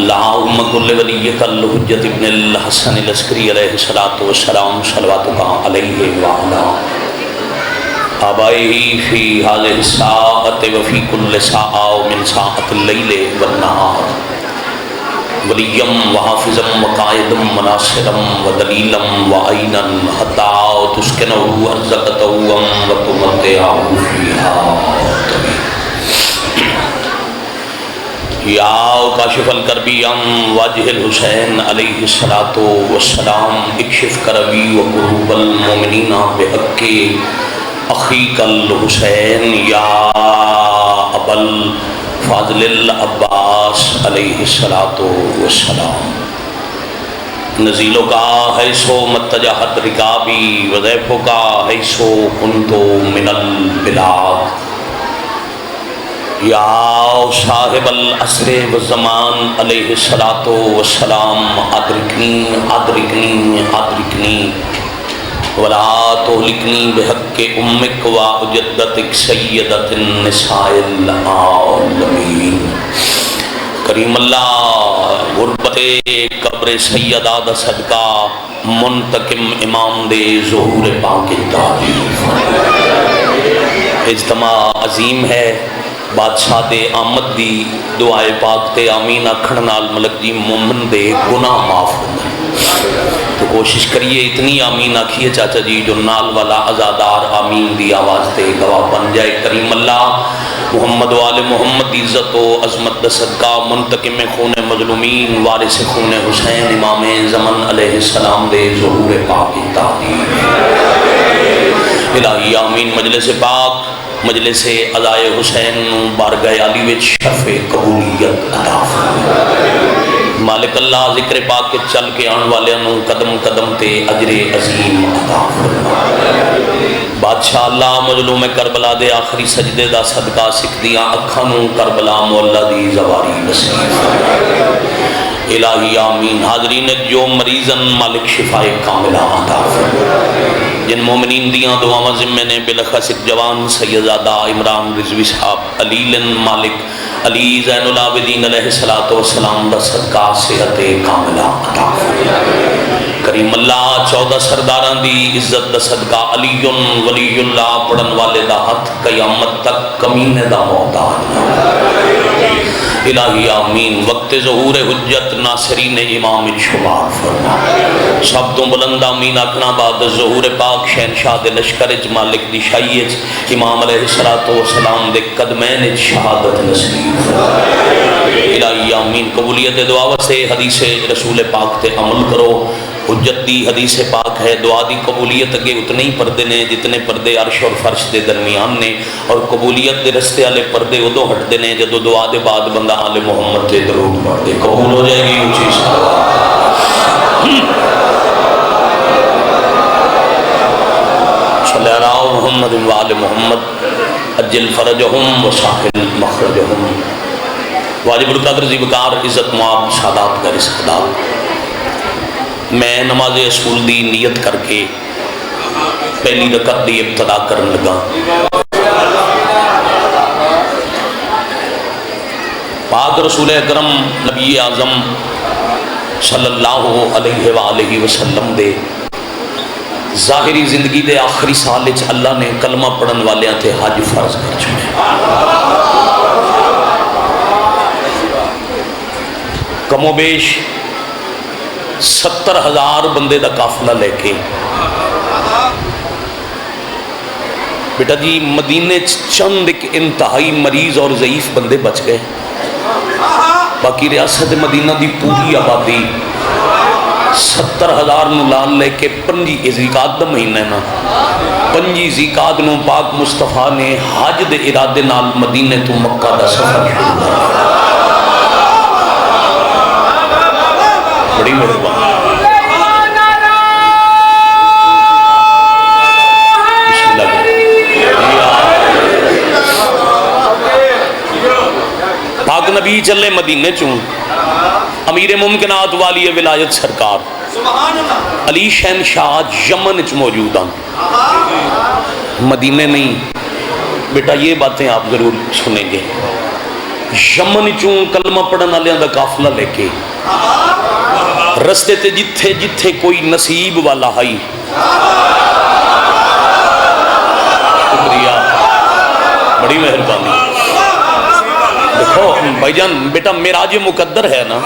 اللہم کل ولیک الحجۃ ابن الحسن العسکری علیہ الصلوۃ والسلام صلواتک علیہ وعلی آبائہ فی هذه الساعة وفی کل ساعة من ساعة اللیل والنہار ولیم وحافظم وقائدم وناصرم ودلیلم وعینا حتی تسکنہ ارزقتہ وتمتعہ فیہا یا کاشف الکربی عن وجہ الحسین علیہ الصلوۃ والسلام اکشف کربی وکروب المؤمنین بحق اخیک الحسین یا ابا الفاضل العباس علیہ الصلوۃ والسلام نزیلوں کا حیثو متجہت رکابی وضیفوں کا حیثو کنتو من البلاد یا صاحب العصر والزمان علیہ الصلوۃ والسلام ادرکنی ادرکنی ادرکنی ولا تہلکنی بحق امک و جدتک سیدۃ النساء العالمین کریم اللہ غربت قبر سیدہ دا صدقہ منتقم امام دے ظہور پاک تعریف اجتماع عظیم ہے بادشاہ دے آمد دی دعائے پاک تے آمین آکھن نال ملک جی مومن دے گناہ معاف ہوندے تو کوشش کریے اتنی آمین آکھیے چاچا جی جو نال والا ازادار آمین دی آواز تے گواہ بن جائے کریم اللہ محمد وآل محمد عزت و عظمت دا صدقہ منتقم خون مظلومین وارث خون حسین امام زمن علیہ السلام دے ظہور پاک تعریف الہی آمین مجلس پاک مجلس ادائے حسین بارگاہ علی وچ شرف قبولیت عطا فرما مالک اللہ ذکر پاک کے چل کے آن والے انہوں قدم قدم تے اجر عظیم عطا فرما بادشاہ اللہ مظلوم کربلا دے آخری سجدے دا صدقہ سکھ دیاں اکھانوں کربلا مولا دی زواری نصیب فرما الہی آمین حاضرین جو مریضن مالک شفا کاملہ عطا فرما جن مومنین دیاں دعاواں ذمے نے بلخص ایک جوان سیدزادہ عمران رضوی صاحب علی مالک علی زین العابدین علیہ السلام دا صدقہ صحت کاملہ عطا فرما کریم اللہ 14 سرداران دی عزت دا صدقہ علی ولی اللہ پڑھن والے دا ہاتھ قیامت تک کمینے دا محتاج الہی آمین وقت ظہور حجت ناصرین امام شمار فرما سب تو بلند آمین اکنا بعد ظہور پاک شہنشاہ دے لشکر مالک دی شاہیت امام علیہ السلام دے قدمین شہادت نصیب فرما الہی آمین قبولیت دعا سے حدیث رسول پاک تے عمل کرو حجت دی حدیث پاک ہے دعا دی قبولیت اگے اتنے ہی پردے نے جتنے پردے عرش اور فرش دے درمیان نے اور قبولیت دے رستے والے پردے ادو ہٹتے ہیں جدو دعا دے بعد بندہ آل محمد تے درود پڑھ دے قبول ہو جائے گی اونچی صلی اللہ علیہ محمد وآل محمد اجل فرجہم وساحل مخرجہم واجب القدر زیبکار عزت معاب سادات کا رسالات میں نماز اصول دی نیت کر کے پہلی رکعت دی ابتدا کرن لگا پاک رسول اکرم نبی اعظم صلی اللہ علیہ وآلہ وسلم دے ظاہری زندگی دے آخری سال وچ اللہ نے کلمہ پڑھن والیاں تے حج فرض کر چھوڑے کم و بیش 70,000 بندے دا قافلہ لے کے بیٹا جی مدینے چند ایک انتہائی مریض اور ضعیف بندے بچ گئے باقی ریاست مدینہ دی پوری آبادی 70,000 نو لال لے کے 5 ذیقعدہ دا مہینہ نا 5 ذیقعدہ نو پاک مصطفیٰ نے حج دے ارادے نال مدینے تو مکہ دا سفر شروع کیا بڑی مہربانی پاک نبی چلے مدینے چوں امیر ممکنات والی ولایت سرکار علی شہنشاہ یمن چ موجود ہیں مدینے نہیں بیٹا یہ باتیں آپ ضرور سنیں گے یمن چوں کلمہ پڑھن والوں دا قافلہ لے کے رستے تے جتھے جتھے کوئی نصیب والا ہائی، شکریہ، بڑی مہربانی۔ دیکھو بھائی جان بیٹا معراج مقدر ہے نا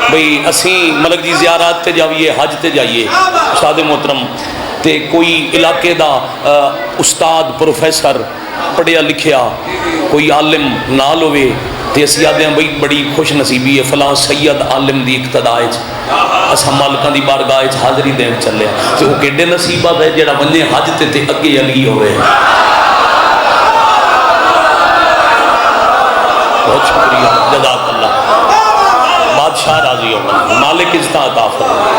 بھئی، اسیں ملک جی زیارات تے جائیے، حج تے جائیے استاد محترم، تے کوئی علاقے دا استاد پروفیسر پڑھیا لکھیا کوئی عالم نال ہوئے تے اسی آدھے ہیں بھئی بڑی خوش نصیبی ہے فلاں سید عالم دی اقتداء اسا مالکاں دی بارگاہ حاضری دین چلے، تے وہ کیڑے نصیبات ہے جڑا ونجے حج تے اگے علی ہوئے۔ بہت شکریہ، جزاک اللہ، بادشاہ راضی ہو، مالک عزت عطا فرمائے۔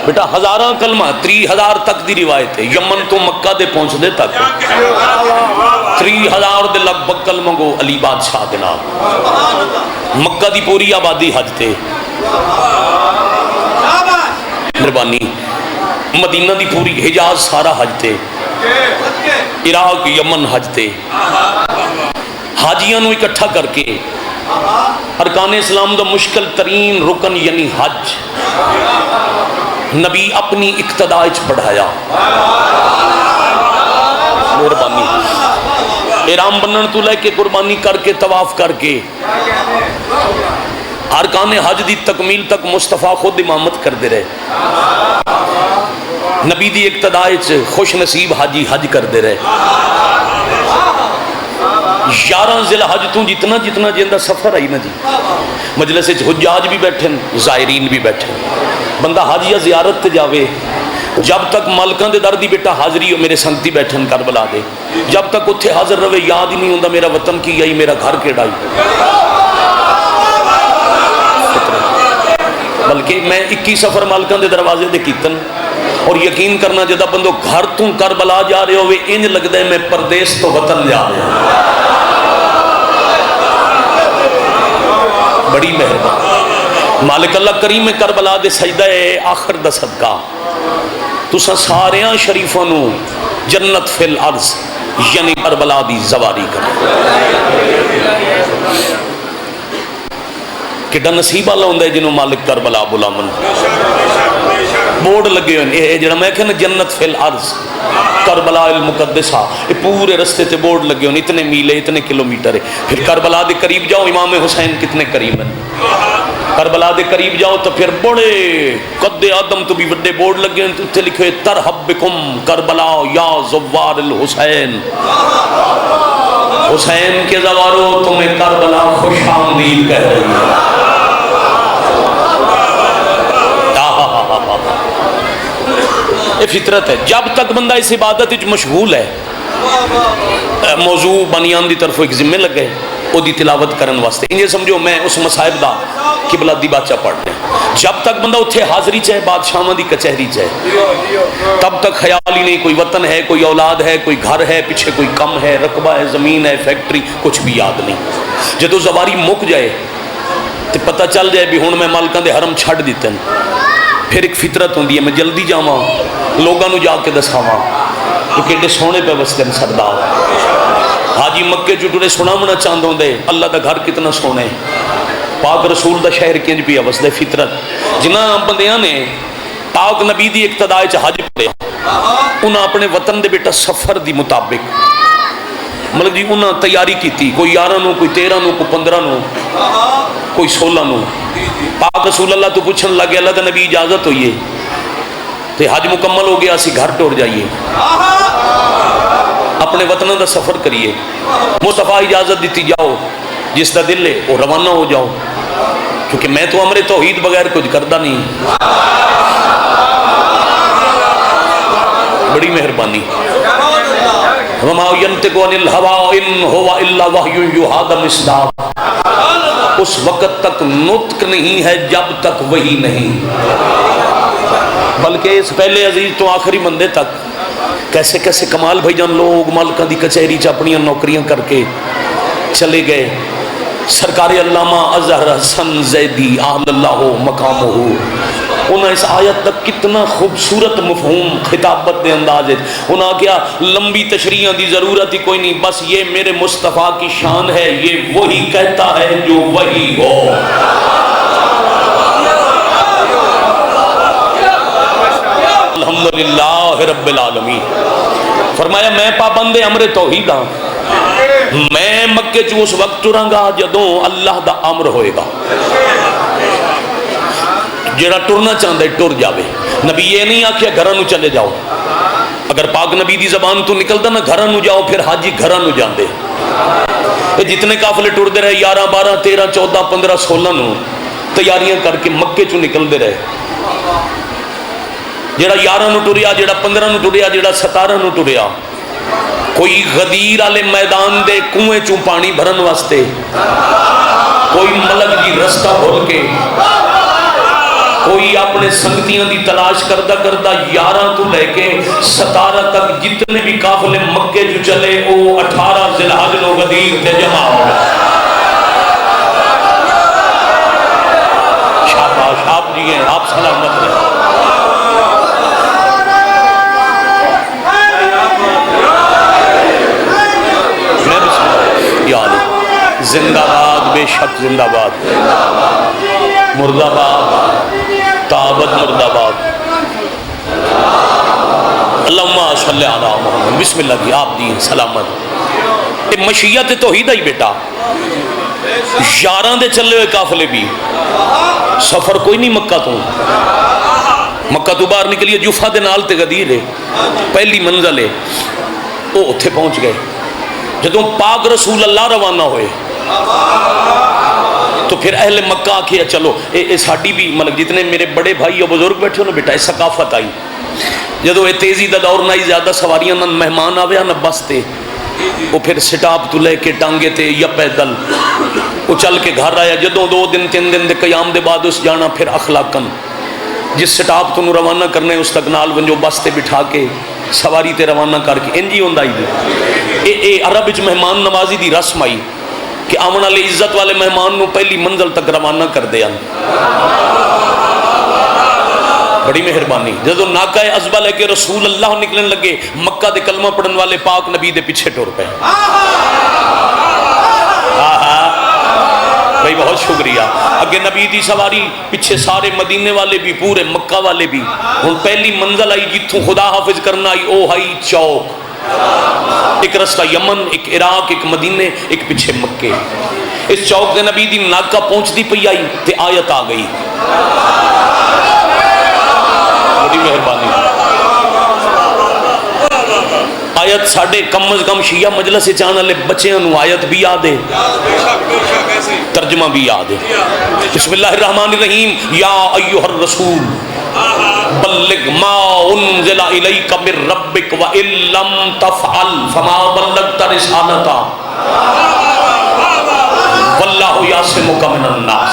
بیٹا ہزاراں کلمہ 30,000 تک دی روایت ہے، یمن تو مکہ دے پہنچ دے تک 30,000 دے لگ بھگ کلمہ گو علی بادشاہ دے نام، مکہ دی پوری آبادی حج تے، مہربانی، مدینہ دی پوری حجاز سارا حج تے، عراق یمن حج تے، حاجیاں نو اکٹھا کر کے ارکان اسلام دا مشکل ترین رکن یعنی حج نبی اپنی اقتداء بڑھایا، مہربانی، احرام بنن تو لے کے قربانی کر کے طواف کر کے ارکان حج دی تکمیل تک مصطفیٰ خود امامت کر دے رہے، نبی دی اقتداء خوش نصیب حاجی حج کر دے رہے۔ 11 ذی الحج تو جتنا جتنا جیندہ سفر آئی نا جی، مجلس حجاج بھی بیٹھیں، زائرین بھی بیٹھیں، بندہ حج یا زیارت تے جاوے، جب تک مالکاں دے در دی بیٹا حاضری ہو میرے سنگتی بیٹھن کربلا دے، جب تک اتھے حاضر رہے یاد ہی نہیں ہوندہ میرا وطن کی آئی، میرا گھر کے ڈائی، بلکہ میں 21 سفر مالکاں دے دروازے دے کیتن، اور یقین کرنا جدہ بندو گھر توں کربلا جا رہے ہوئے انج لگ دے میں پردیس تو وطن جا رہے ہوں، بڑی مہربان مالک اللہ کریم کربلا دے سجدہ آخر دا صدقہ تساں ساریاں شریفوں نو جنت فی الارض یعنی کربلا دی زواری کرو، کڈا نصیب والا ہوندا ہے جنوں مالک کربلا بلاون، بورڈ لگے ہوئے یہ جڑا میں کہنا جنت فی الارض کربلا المقدسہ، یہ پورے رستے تے بورڈ لگے ہوئے، اتنے میلے اتنے کلومیٹر ہے، پھر کربلا دے قریب جاؤ امام حسین کتنے قریب ہیں، کربلا دے قریب جاؤ تو پھر بڑے قد آدم تو بھی بڑے بورڈ لگے ہیں، اتنے لکھے ترحب بکم کربلا یا زوار الحسین، حسین کے زواروں تمہیں کربلا خوش آمدید کہہ رہی ہے۔ یہ فطرت ہے، جب تک بندہ اس عبادت مشغول ہے، موضوع بنیان دی طرف ایک ذمہ لگ گئے او دی تلاوت کرن واسطے، انجھے سمجھو میں اس مصائب دا قبلہ دی بادشاہ پڑھ رہے ہیں، جب تک بندہ اتھے حاضری چاہے بادشاہاں دی کچہری چاہے، تب تک خیال ہی نہیں کوئی وطن ہے، کوئی اولاد ہے، کوئی گھر ہے، پیچھے کوئی کم ہے، رقبہ ہے، زمین ہے، فیکٹری، کچھ بھی یاد نہیں۔ جدو زواری مک جائے تو پتہ چل جائے بھی ہون میں مالکاں دے حرم چھڑ دیتے ہیں، پھر ایک فطرت ہوندی ہے میں جلدی جاواں لوگاں نو جا کے دساواں کہ کیڑے سونے پہ وستے ہیں سردار، حاجی مکے چٹورے سناونا چاندوں دے اللہ دا گھر کتنا سونے، پاک رسول دا شہر کنج پیا وسدے، فطرت جنہ بندیاں نے پاک نبی دی اقتداء حج پڑے انہاں اپنے وطن دے بیٹا سفر دی مطابق مطلب جی انہاں تیاری کیتی، کوئی 11 نو، کوئی 13 نو، کوئی 15 نو، کوئی 16 نو، پاک رسول اللہ تو پوچھن لگے اللہ دا نبی اجازت ہوئی ہے تے حج مکمل ہو گیا اسی گھر ٹور جائیے اپنے وطنہ دا سفر کریے، مصطفیٰ اجازت دیتی جاؤ جس دا دل ہے وہ روانہ ہو جاؤ، کیونکہ میں تو امر توحید بغیر کچھ کردہ نہیں۔ بڑی مہربانی، وَمَا يَنْتِقُ عَنِ الْهَوَىٰ إِنْ هُوَ إِلَّا وَحْيٌ يُوحَىٰ مِصْدَاقٌ، اس وقت تک نطق نہیں ہے جب تک وحی نہیں، بلکہ اس پہلے عزیز تو آخری بندے تک کیسے کیسے کمال بھائی جان لوگ مالکاں دی کچہری چ اپنیاں نوکریاں کر کے چلے گئے۔ سرکار علامہ اظہر حسن زیدی اعلی اللہ مقامہ انہاں اس آیت تک کتنا خوبصورت مفہوم خطابت دے انداز ہے. انہاں کیا لمبی تشریحاں دی ضرورت ہی کوئی نہیں، بس یہ میرے مصطفیٰ کی شان ہے، یہ وہی کہتا ہے جو وہی ہو. الحمدللہ رب العالمین. فرمایا میں پابند امر توحید ہاں، میں مکے چ اس وقت ٹراں گا جدوں اللہ دا امر ہوئے گا. جڑا ٹرنا چاہتا ہے ٹر جاوے. نبی یہ نہیں آکھیا گھراں نو چلے جاؤ. اگر پاک نبی دی زبان تو نکلدا نا گھراں نو جاؤ، پھر حاجی گھراں نو جاندے. یہ جتنے قافلے ٹردے رہے 11 12 13 14 15 16 نو تیاریاں کر کے مکے چوں نکلدے رہے. جڑا 11 نو ٹریا، جڑا 15 نو ٹریا، جڑا 17 نو ٹریا، کوئی غدیر والے میدان دے کنویں چوں پانی بھرن واسطے، کوئی ملک جی رستہ بھول کے، کوئی اپنے سنگتیاں دی تلاش کردہ 11 تو لے کے 17 تک جتنے بھی قافلے مکے جو چلے وہ 18 ذی الحج نو غدیر تے جمع ہو گئے. شاباش، آپ جی ہیں، آپ سلامت رہے. زندہ باد، بے شک زندہ باد، مرد آباد، تابت مرد آباد. اللہم صلی علی محمد. بسم اللہ جی، آپ دی سلامت. یہ مشیت توحید ہی بیٹا. 11 دے چلے ہوئے قافلے بھی، سفر کوئی نہیں مکہ تو. مکہ تو باہر نکلیے جفا دے نال تے غدیر ہے، پہلی منزل ہے. وہ اتھے پہنچ گئے. جدوں پاک رسول اللہ روانہ ہوئے تو پھر اہل مکہ آکھیا چلو اے ساڈی بھی مطلب جتنے میرے بڑے بھائی اور بزرگ بیٹھے ہو نا بیٹا، ثقافت آئی. جدو اے تیزی دا دور نہ آئی، زیادہ سواریاں نہ مہمان آوے نہ بس تے، وہ پھر سٹاپ تو لے کے ٹانگے تے یا پیدل وہ چل کے گھر آیا. جدوں 2 دن 3 دن دے قیام دے بعد اس جانا پھر اخلاقن جس سٹاپ تو روانہ کرنے اس تک نال ونجو بس تے بٹھا کے سواری تے روانہ کر کے انجی ہوندا ہی. اے عرب وچ مہمان نوازی دی رسم آئی کہ آمن والے عزت والے مہمان نو پہلی منزل تک روانہ کر دیا. بڑی مہربانی. جدو ناکہ عزبہ لے کے رسول اللہ نکلنے لگے، مکہ دے کلمہ پڑھن والے پاک نبی دے پیچھے ٹور پہ. بھائی بہت شکریہ. اگے نبی دی سواری، پیچھے سارے مدینے والے بھی، پورے مکہ والے بھی. ہن پہلی منزل آئی جتوں خدا حافظ کرنا آئی، او ہائی چوک. ایک رستہ یمن، ایک عراق، ایک مدینے، ایک پیچھے مکے. اس چوک دے نبی دی ناکہ پہنچتی پئی آئی تے آیت آ گئی. بڑی مہربانی. آیت ساڑھے کم از کم شیعہ مجلس چاہنے والے بچیاں نو آیت بھی یاد ہے، ترجمہ بھی یاد ہے. بسم اللہ الرحمن الرحیم. یا ایھا الرسول بلغ ما انزل الیک من ربک وان لم تفعل فما بلغت رسالتہ واللہ یعصمک من الناس.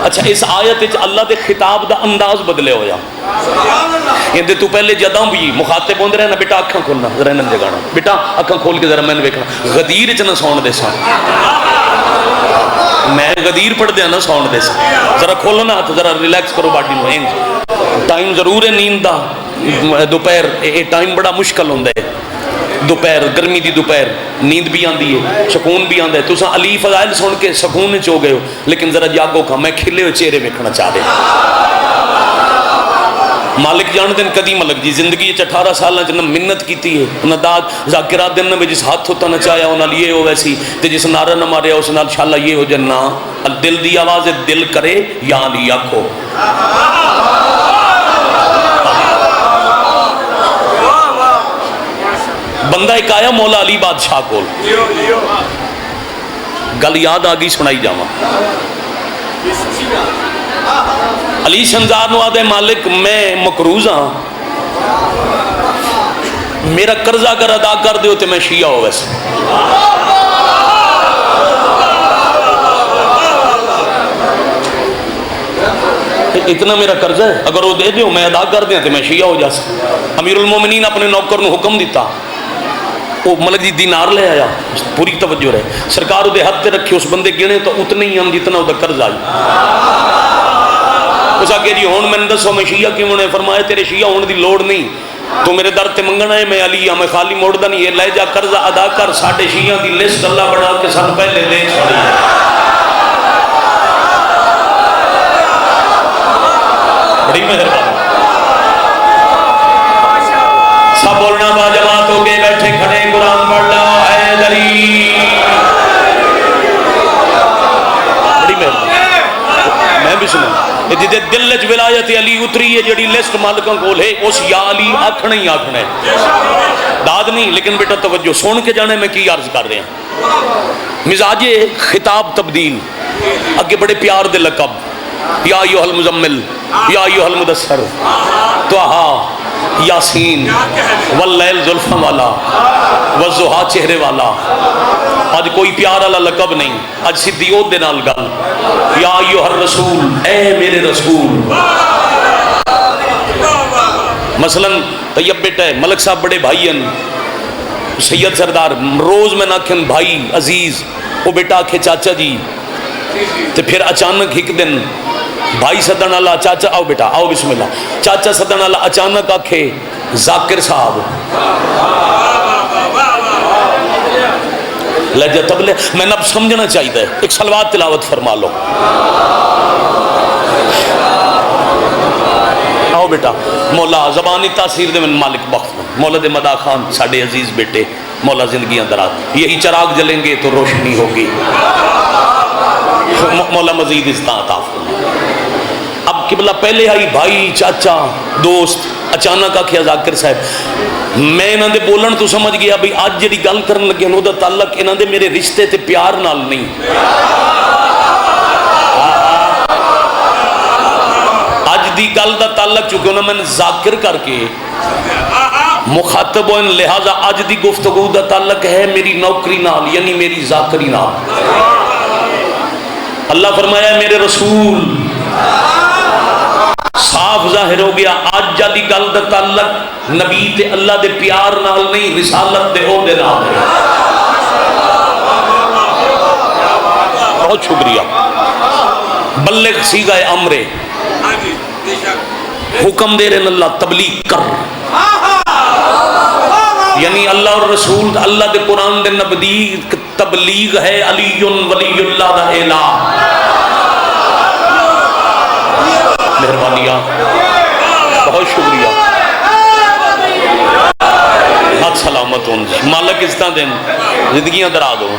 اچھا اس آیت وچ اللہ دے خطاب دا انداز بدلے ہویا. اندے تو پہلے جداں بھی مخاطب ہوندے رہے نا، بیٹا اکھاں کھولنا ذرا نن جگانا، بیٹا اکھاں کھول کے ذرا مینوں ویکھنا. غدیر وچ نہ سون دے سن، میں غدیر پڑھ دیا نا سون دے سن. ذرا کھولو نا ہاتھ، ذرا ریلیکس کرو باڈی نو. انج ٹائم ضرور ہے نیند دا. دوپہر یہ ٹائم بڑا مشکل ہوندا ہے. دوپہر گرمی دی دوپہر نیند بھی آندی ہے، سکون بھی آندا ہے. تساں علی فضائل سن کے سکون وچ ہو گئے ہو، لیکن ذرا جاگو کھا. میں کھلے ہوئے چہرے ویکھنا چاہ رہا. مالک جان دن کدی ملک جی زندگی 18 سالاں چ نہ منت کیتی ہے، نہ داد ذاکرات دن میں جس ہاتھ ہوتا نچایا وہ نال یہ ہو ویسی تے جس نعرہ نہ ماریا اس نال انشاءاللہ یہ ہو جنا. دل دی آواز دل کرے یا علی آکھو. بندہ ایک آیا مولا علی بادشاہ کول، گل یاد آ گئی سنائی جاواں. علی شنزار نو آدھے مالک میں مقروض ہاں، میرا قرضہ اگر ادا کر دیو تو میں شیعہ ہو ویسے. اتنا میرا قرضہ ہے، اگر وہ دے دیو میں ادا کر دیا تو میں شیعہ ہو جا سکتا. امیر المومنین اپنے نوکر نو حکم دیتا، وہ ملک جی دینار لے آیا. پوری توجہ رہے، سرکار وہ ہاتھ تے رکھے، اس بندے گنے تو اتنے ہی ہم جتنا وہ قرض آئی. اس آگے جی ہون میں دسو میں شیعہ کیوں نے؟ فرمایا تیرے شیعہ ہونے دی لوڑ نہیں، تو میرے در تے منگنا ہے، میں علی ہاں، میں خالی موڑدا نہیں، یہ لے جا قرض ادا کر، ساڈے شیعہ دی لسٹ اللہ بنا کے سن پہلے دے چھڑی ہے۔ بڑی مہربانی، سب بولنا با جماعت ہو کے بیٹھے کھڑے قرآن پڑھ لا حیدری۔ بڑی مہربانی، میں بھی سنا جدے دل وچ ولایت علی اتری ہے، جڑی لسٹ مالکاں کول ہے اس یا علی آکھنا ہی آکھنا ہے، داد نہیں۔ لیکن بیٹا توجہ سن کے جانے میں کی عرض کر رہے ہیں، مزاج خطاب تبدیل، اگے بڑے پیار دے لقب، یا ایھا المزمل، یا ایھا المدثر، طٰہٰ، یاسین، واللیل زلفاں والا، والضحیٰ چہرے والا۔ آج کوئی پیار والا لقب نہیں، آج سیدھی عہدے نال گل، یا ایھا الرسول، اے میرے رسول۔ مثلا طیب بیٹا ہے، ملک صاحب بڑے بھائی ہیں، سید سردار، روز میں نہ کھن بھائی عزیز، وہ بیٹا آکھے چاچا جی، تو پھر اچانک ایک دن بھائی سدن اللہ، چاچا آؤ بیٹا آؤ بسم اللہ، چاچا سدن اللہ، اچانک آکھے ذاکر صاحب، لہجہ تبلے میں نب سمجھنا چاہیے، ایک صلوات تلاوت فرما لو۔ آؤ بیٹا، مولا زبانی تاثیر دے من مالک بخت، مولا دے مدا خان ساڑھے عزیز بیٹے، مولا زندگیاں درات، یہی چراغ جلیں گے تو روشنی ہوگی، مولا مزید عطا فرمائے۔ اب قبلہ پہلے آئی بھائی چاچا دوست، اچانک آکھیا ذاکر صاحب، میں انہاں دے بولن تو سمجھ گیا بھی آج جڑی گل کرن لگے انہوں دا تعلق انہاں دے میرے رشتے تے پیار نال نہیں، آج دی گل دا تعلق چونکہ انہوں نے ذاکر کر کے مخاطب ہوئے، لہذا آج دی گفتگو دا تعلق ہے میری نوکری نال، یعنی میری ذاکری نال۔ اللہ فرمایا میرے رسول، صاف ظاہر ہو گیا آج جالی گل دا تعلق نبی تے اللہ دے پیار نال نہیں، رسالت دے عہدے نال ہے۔ بہت شکریہ۔ بلغ صیغہ امر، حکم دے رہے اللہ تبلیغ کر، یعنی اللہ اور رسول اللہ دے قرآن دے نبی تبلیغ ہے، علی ولی اللہ دا اعلان۔ مہربانیاں، بہت شکریہ، ہاتھ سلامت ہوں، مالک اس طرح دن زندگیاں درا دو۔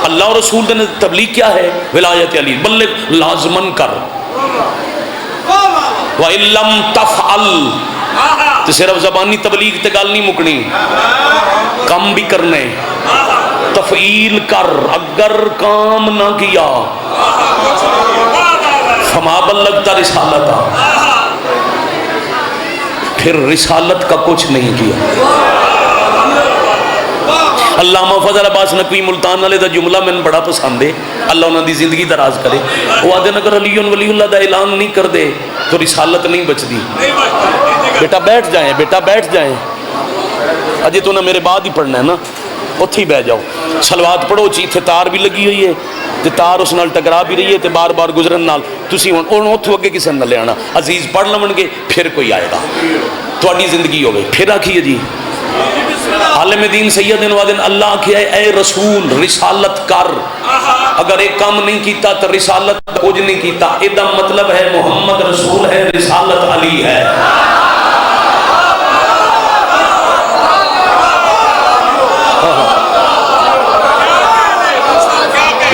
اللہ اور رسول دے تبلیغ کیا ہے؟ ولایت علی، بلغ لازمن کر، وَإِن لَمْ تَفْعَلْ، تو صرف زبانی تبلیغ تے گل نہیں مکنی، کام بھی کرنے، تفعیل کر، اگر کام نہ کیا فما بلغت رسالتا، پھر رسالت کا کچھ نہیں کیا۔ علامہ فضل عباس نقوی ملتان والے دا جملہ میں بڑا پسند ہے، اللہ انہوں دی زندگی دراز کرے، وہ آدھے اگر علی ولی اللہ دا اعلان نہیں کر دے تو رسالت نہیں بچ دی۔ بیٹا بیٹھ جائیں، بیٹا بیٹھ جائیں، اجے تو نہ میرے بعد ہی پڑھنا ہے نا، اتھے ہی بہ جاؤ، صلوات پڑھو، چیتھے تار بھی لگی ہوئی ہے، تے تار اس نال ٹکرا بھی رہی ہے، تے بار بار گزرن نال تسی ہن اتھوں اگے کسے نہ لے آنا، عزیز پڑھ لون گے پھر کوئی آئے گا، تہاڈی زندگی ہوگی۔ پھر آکھیے جی عالم دین سید وادن اللہ آکھیا ہے اے رسول رسالت کر، اگر ایک کام نہیں کیتا تو رسالت کچھ نہیں کیتا، ایدہ مطلب ہے محمد رسول ہے، رسالت علی ہے۔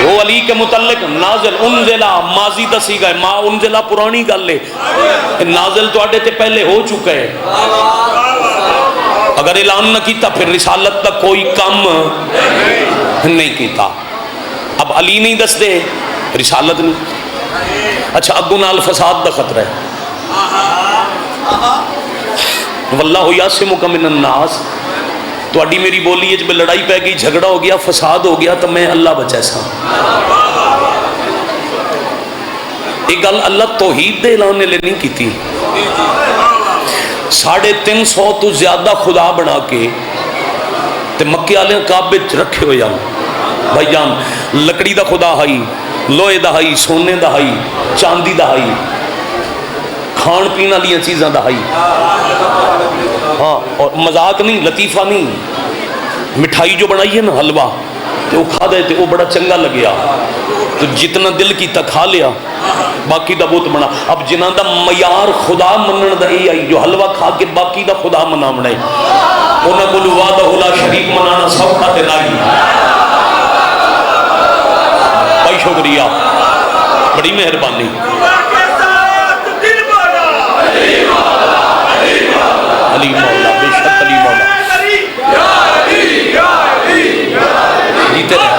وہ علی کے متعلق نازل انزلہ ماضی دسی گئے، ما انزلہ پرانی گل ہے، نازل تو آڈے تے پہلے ہو چکا ہے، اگر اعلان نہ کیتا پھر رسالت تک کوئی کم نہیں کیتا۔ اب علی نہیں دس دے رسالت نہیں۔ اچھا اگو نال فساد دا خطرہ ہے، واللہ یعصمک من الناس، تو اڈی میری بولی ہے جب لڑائی پہ گئی، جھگڑا ہو گیا، فساد ہو گیا، تو میں اللہ بچے سا۔ ایک گل اللہ توحید دے اعلان نے لے نہیں کیتی، 350 تو زیادہ خدا بنا کے تے مکے والے کعبے رکھے ہوئے جان، بھائی جان لکڑی دا خدا ہائی، لوہے دا ہائی، سونے دا ہائی، چاندی دا ہائی، کھان پین والی چیزاں دا ہائی، ہاں، اور مذاق نہیں، لطیفہ نہیں. مٹھائی جو بنائی ہے نا حلوہ، تو وہ کھا دے تے وہ بڑا چنگا لگیا، تو جتنا دل کیتا کھا لیا، باقی دا بہت بنا. اب جنہ دا معیار خدا منن دا ای آئی، جو حلوہ کھا کے باقی دا خدا منا بنائے، انہاں کو وحدہ لا شریک منانا سوکھا تے نہیں. بھائی شکریہ، بڑی مہربانی. علی مولا، بے شک علی مولا، جیتے رہے.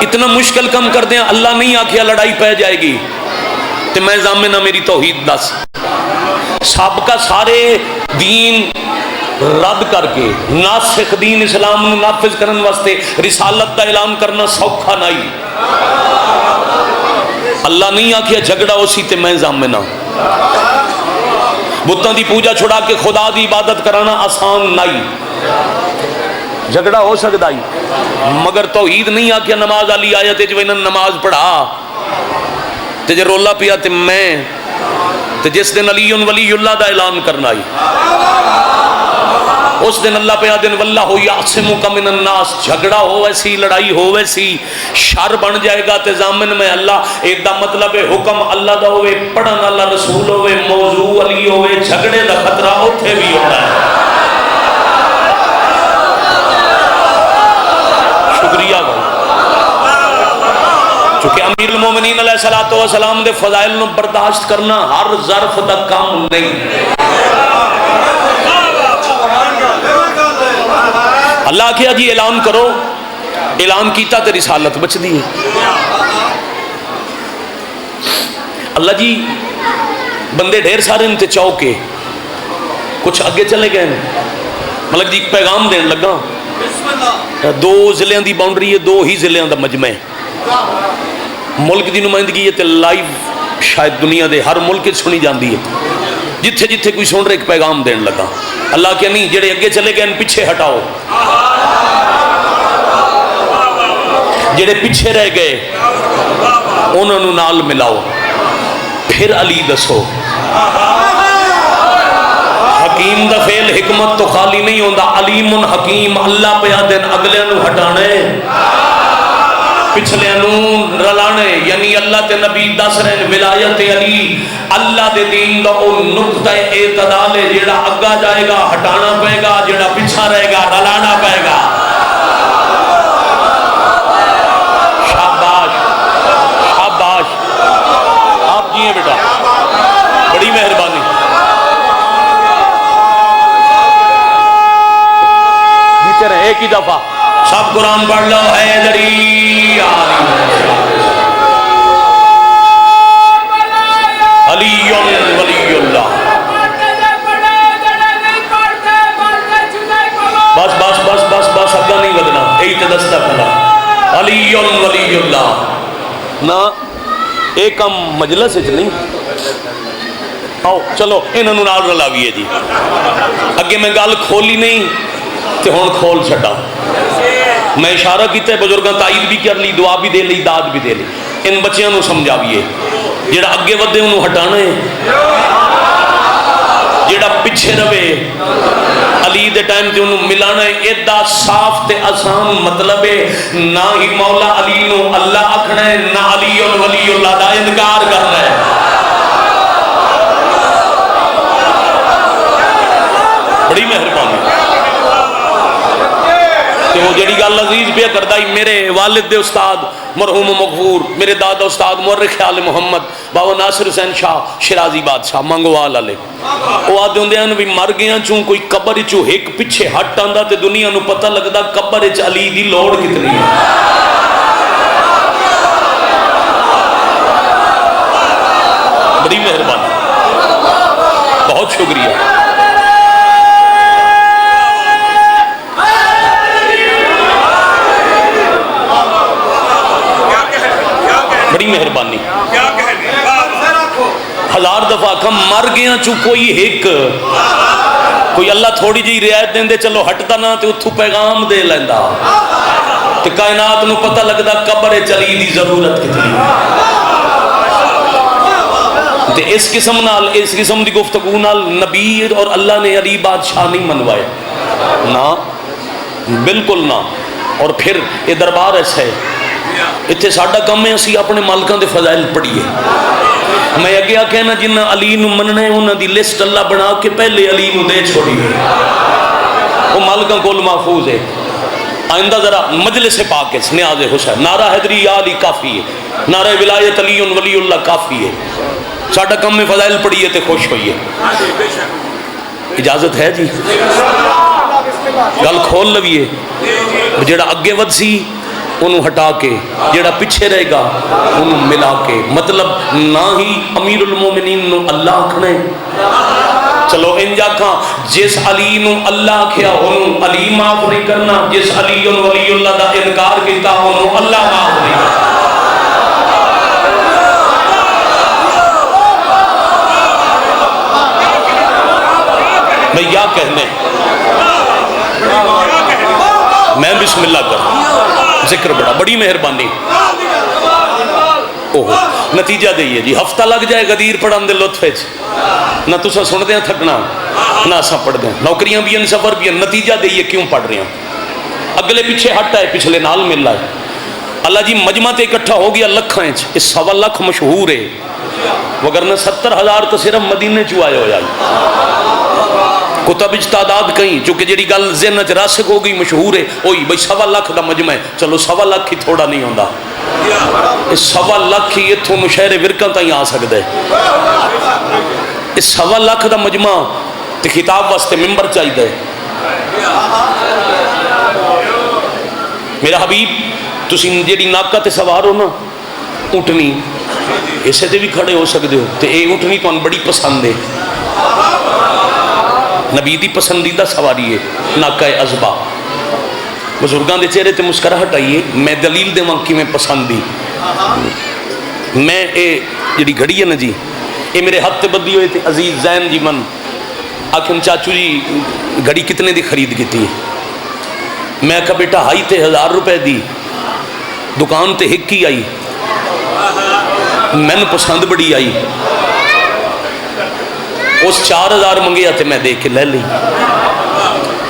اتنا مشکل کم کر دیں، اللہ نہیں آکھیا لڑائی پہ جائے گی تو میں ضامنہ میری توحید دس. سابقہ سارے دین رد کر کے ناسخ دین اسلام نافذ کرن واسطے رسالت دا اعلان کرنا سوکھا نہیں. اللہ نہیں آکھیا جھگڑا اسی تے میں ضامنہ. بتاں دی پوجا چھڑا کے خدا دی عبادت کرانا آسان نہیں، جھگڑا ہو سکتا ہی، مگر توحید نہیں آکھیا نماز علی آیت جو انہوں نماز پڑھا تے جے رولا پیا تے میں تے جس دن علی ولی اللہ دا اعلان کرنا ہی اس دن اللہ پہ آدن واللہ یعصمک من الناس. جھگڑا ہو ویسی، لڑائی ہو ویسی، شر بن جائے گا تے ضامن میں اللہ ایک دا مطلب حکم اللہ دا ہوئے، پڑھن اللہ رسول ہوئے، موضوع علی ہوئے، جھگڑے دا خطرہ اتھے بھی ہوتا ہے. شکریہ بھائی. چونکہ امیر المومنین علیہ السلام دے فضائل نو برداشت کرنا ہر ظرف دا کام نہیں. اللہ کیا جی اعلان کرو، اعلان کیتا تے رسالت بچ دی. اللہ جی بندے ڈھیر سارے ان تے چوکے کچھ اگے چلے گئے. ملک جی پیغام دین لگا، دو ضلعوں دی باؤنڈری ہے، دو ہی ضلعوں دا مجمع ہے. ملک دی نمائندگی ہے تے لائیو شاید دنیا دے ہر ملک سنی جاندی ہے. جتھے جتھے کوئی سن رہے ایک پیغام دین لگا. اللہ کیا نہیں، جڑے اگے چلے گئے پیچھے ہٹاؤ، جڑے پیچھے رہ گئے انہوں نے نال ملاؤ، پھر علی دسو. حکیم دا فعل حکمت تو خالی نہیں ہوندہ، علیم حکیم. اللہ پہ آدن اگلے نو ہٹانے، پچھلے نو رلانے، یعنی اللہ تے نبی دس رہے ولایت علی اللہ دے دین دا او نقطہ اعتدال ہے. جیڑا اگا جائے گا ہٹانا پائے گا، جیڑا پچھا رہے گا رلانا پائے گا. شاباش شاباش، آپ جی ہیں بیٹا، بڑی مہربانی. جیتے رہے ایک ہی دفعہ سب قرآن پڑھ لو. حیدری علی ولی اللہ. بس بس بس بس بس اگا نہیں بدنا، یہی تے دستا پہلا علی ولی اللہ. نہ ایک کم مجلس وچ نہیں، آؤ چلو انہوں نال رلاویے جی. اگے میں گل کھولی نہیں تے ہن کھول چھڈا. میں اشارہ کیتا ہے، بزرگاں تائید بھی کر لی، دعا بھی دے لی، داد بھی دے لی. ان بچیاں نو سمجھاویے، جیڑا اگے ودے انہوں ہٹانا ہے، جیڑا پیچھے روے علی دے ٹائم تے انہوں ملانا ہے. ایدہ صاف تے آسان مطلب ہے، نہ ہی مولا علی نو اللہ آکھنا ہے، نہ علی ولی اللہ دا انکار کرنا ہے. بڑی مہربانی. کہ وہ جڑی گل عزیز پہ کردہ ہی میرے والد دے استاد مرحوم مغفور، میرے دادا استاد مورخ خیال محمد بابا ناصر حسین شاہ شرازی بادشاہ مانگوال والے، وہ آدھے ہوندے ہیں بھی مر گیا چوں کوئی قبر چوں ایک پیچھے ہٹ آندا تے دنیا نو پتہ لگدا قبر چ علی دی لوڑ کتنی ہے. بڑی مہربانی، بہت شکریہ. بڑی مہربانی. ہزار دفعہ کم مر گیا چو کوئی ایک کوئی اللہ تھوڑی جی رعایت دیں دے چلو ہٹتا نہ تے اتھو پیغام دے لیندا تے کائنات نو پتہ لگدا قبر چلی دی ضرورت کتنی. تے اس قسم دی گفتگو نال نبی اور اللہ نے علی بادشاہ نہیں منوائے نا، بالکل نہ۔ اور پھر یہ دربار ایسا ہے، اتنے ساڈا کام ہے اسی اپنے مالکاں دے فضائل پڑھیے۔ میں اگیا کہنا جنہ علی نو مننا ہے انہاں دی لسٹ اللہ بنا کے پہلے علی نو دے چھوڑیے، وہ مالکاں کول محفوظ ہے۔ آئندہ ذرا مجلس پاک ہے، نیاز حسین، نعرہ حیدری یا علی کافی ہے، نعرہ ولایت علی ولی اللہ کافی ہے۔ ساڈا کم میں فضائل پڑھیے تے خوش ہوئیے۔ اجازت ہے جی؟ گل کھول لویے، جڑا اگے ود سی انہوں ہٹا کے، جڑا پیچھے رہے گا انہوں ملا کے، مطلب نہ ہی امیر المومنین نو اللہ آکھنا ہے، چلو انجا کھاں جس علی نو اللہ کھیا انہوں علی معاف نہیں کرنا، جس علی ولی اللہ دا انکار کیتا انہوں اللہ معاف نہیں کرنا۔ میں یا کہنے میں بسم اللہ کر ذکر بڑی مہربانی۔ نتیجہ دئیے جی، ہفتہ لگ جائے غدیر پڑھان دے لطف نہ تسا سن دیں تھکنا نہ اساں پڑھ دیں، نوکریاں بھی ہیں سفر بھی ہیں، نتیجہ دئیے کیوں پڑھ رہے ہیں، اگلے پیچھے ہٹ آئے پچھلے نال مل آئے۔ اللہ جی مجمع تے اکٹھا ہو گیا لکھاں اس 1.25 لاکھ مشہور ہے، وگرنہ 70,000 تو صرف مدینے چو آئے ہو جائے۔ کتب اجتہادات کہیں چونکہ جڑی گل ذہن وچ راسخ ہو گئی مشہور ہے وہی بھئی 1.25 لاکھ دا مجمع ہے، چلو 1.25 لاکھ ہی تھوڑا نہیں ہوندا، اس 1.25 لاکھ ہی اتھوں نشہر ورکاں تائیں آ سکدا ہے۔ اس 1.25 لاکھ دا مجمع تے خطاب واسطے ممبر چاہیے۔ میرا حبیب تسی جڑی ناکہ تے سوار ہو نا اونٹنی، اسے تے بھی کھڑے ہو سکتے ہو، تے اے اونٹنی تو بڑی پسند ہے، نبی دی پسندیدہ سواری ہے ناکہ عزبہ۔ بزرگاں دے چہرے تے مسکراہٹ آئیے، میں دلیل دے وہاں کی میں پسند دی۔ میں اے جڑی گھڑی ہے نا جی، اے میرے ہاتھ تے بدی ہوئے تھے عزیز زین جی من آکھن چاچو جی گھڑی کتنے دی خرید کی تھی؟ میں کہا بیٹا 2,500 روپے دی، دکان تے ہکی آئی، میں نے پسند بڑی آئی، اس 4,000 منگیا تھے میں دیکھ کے لے لی۔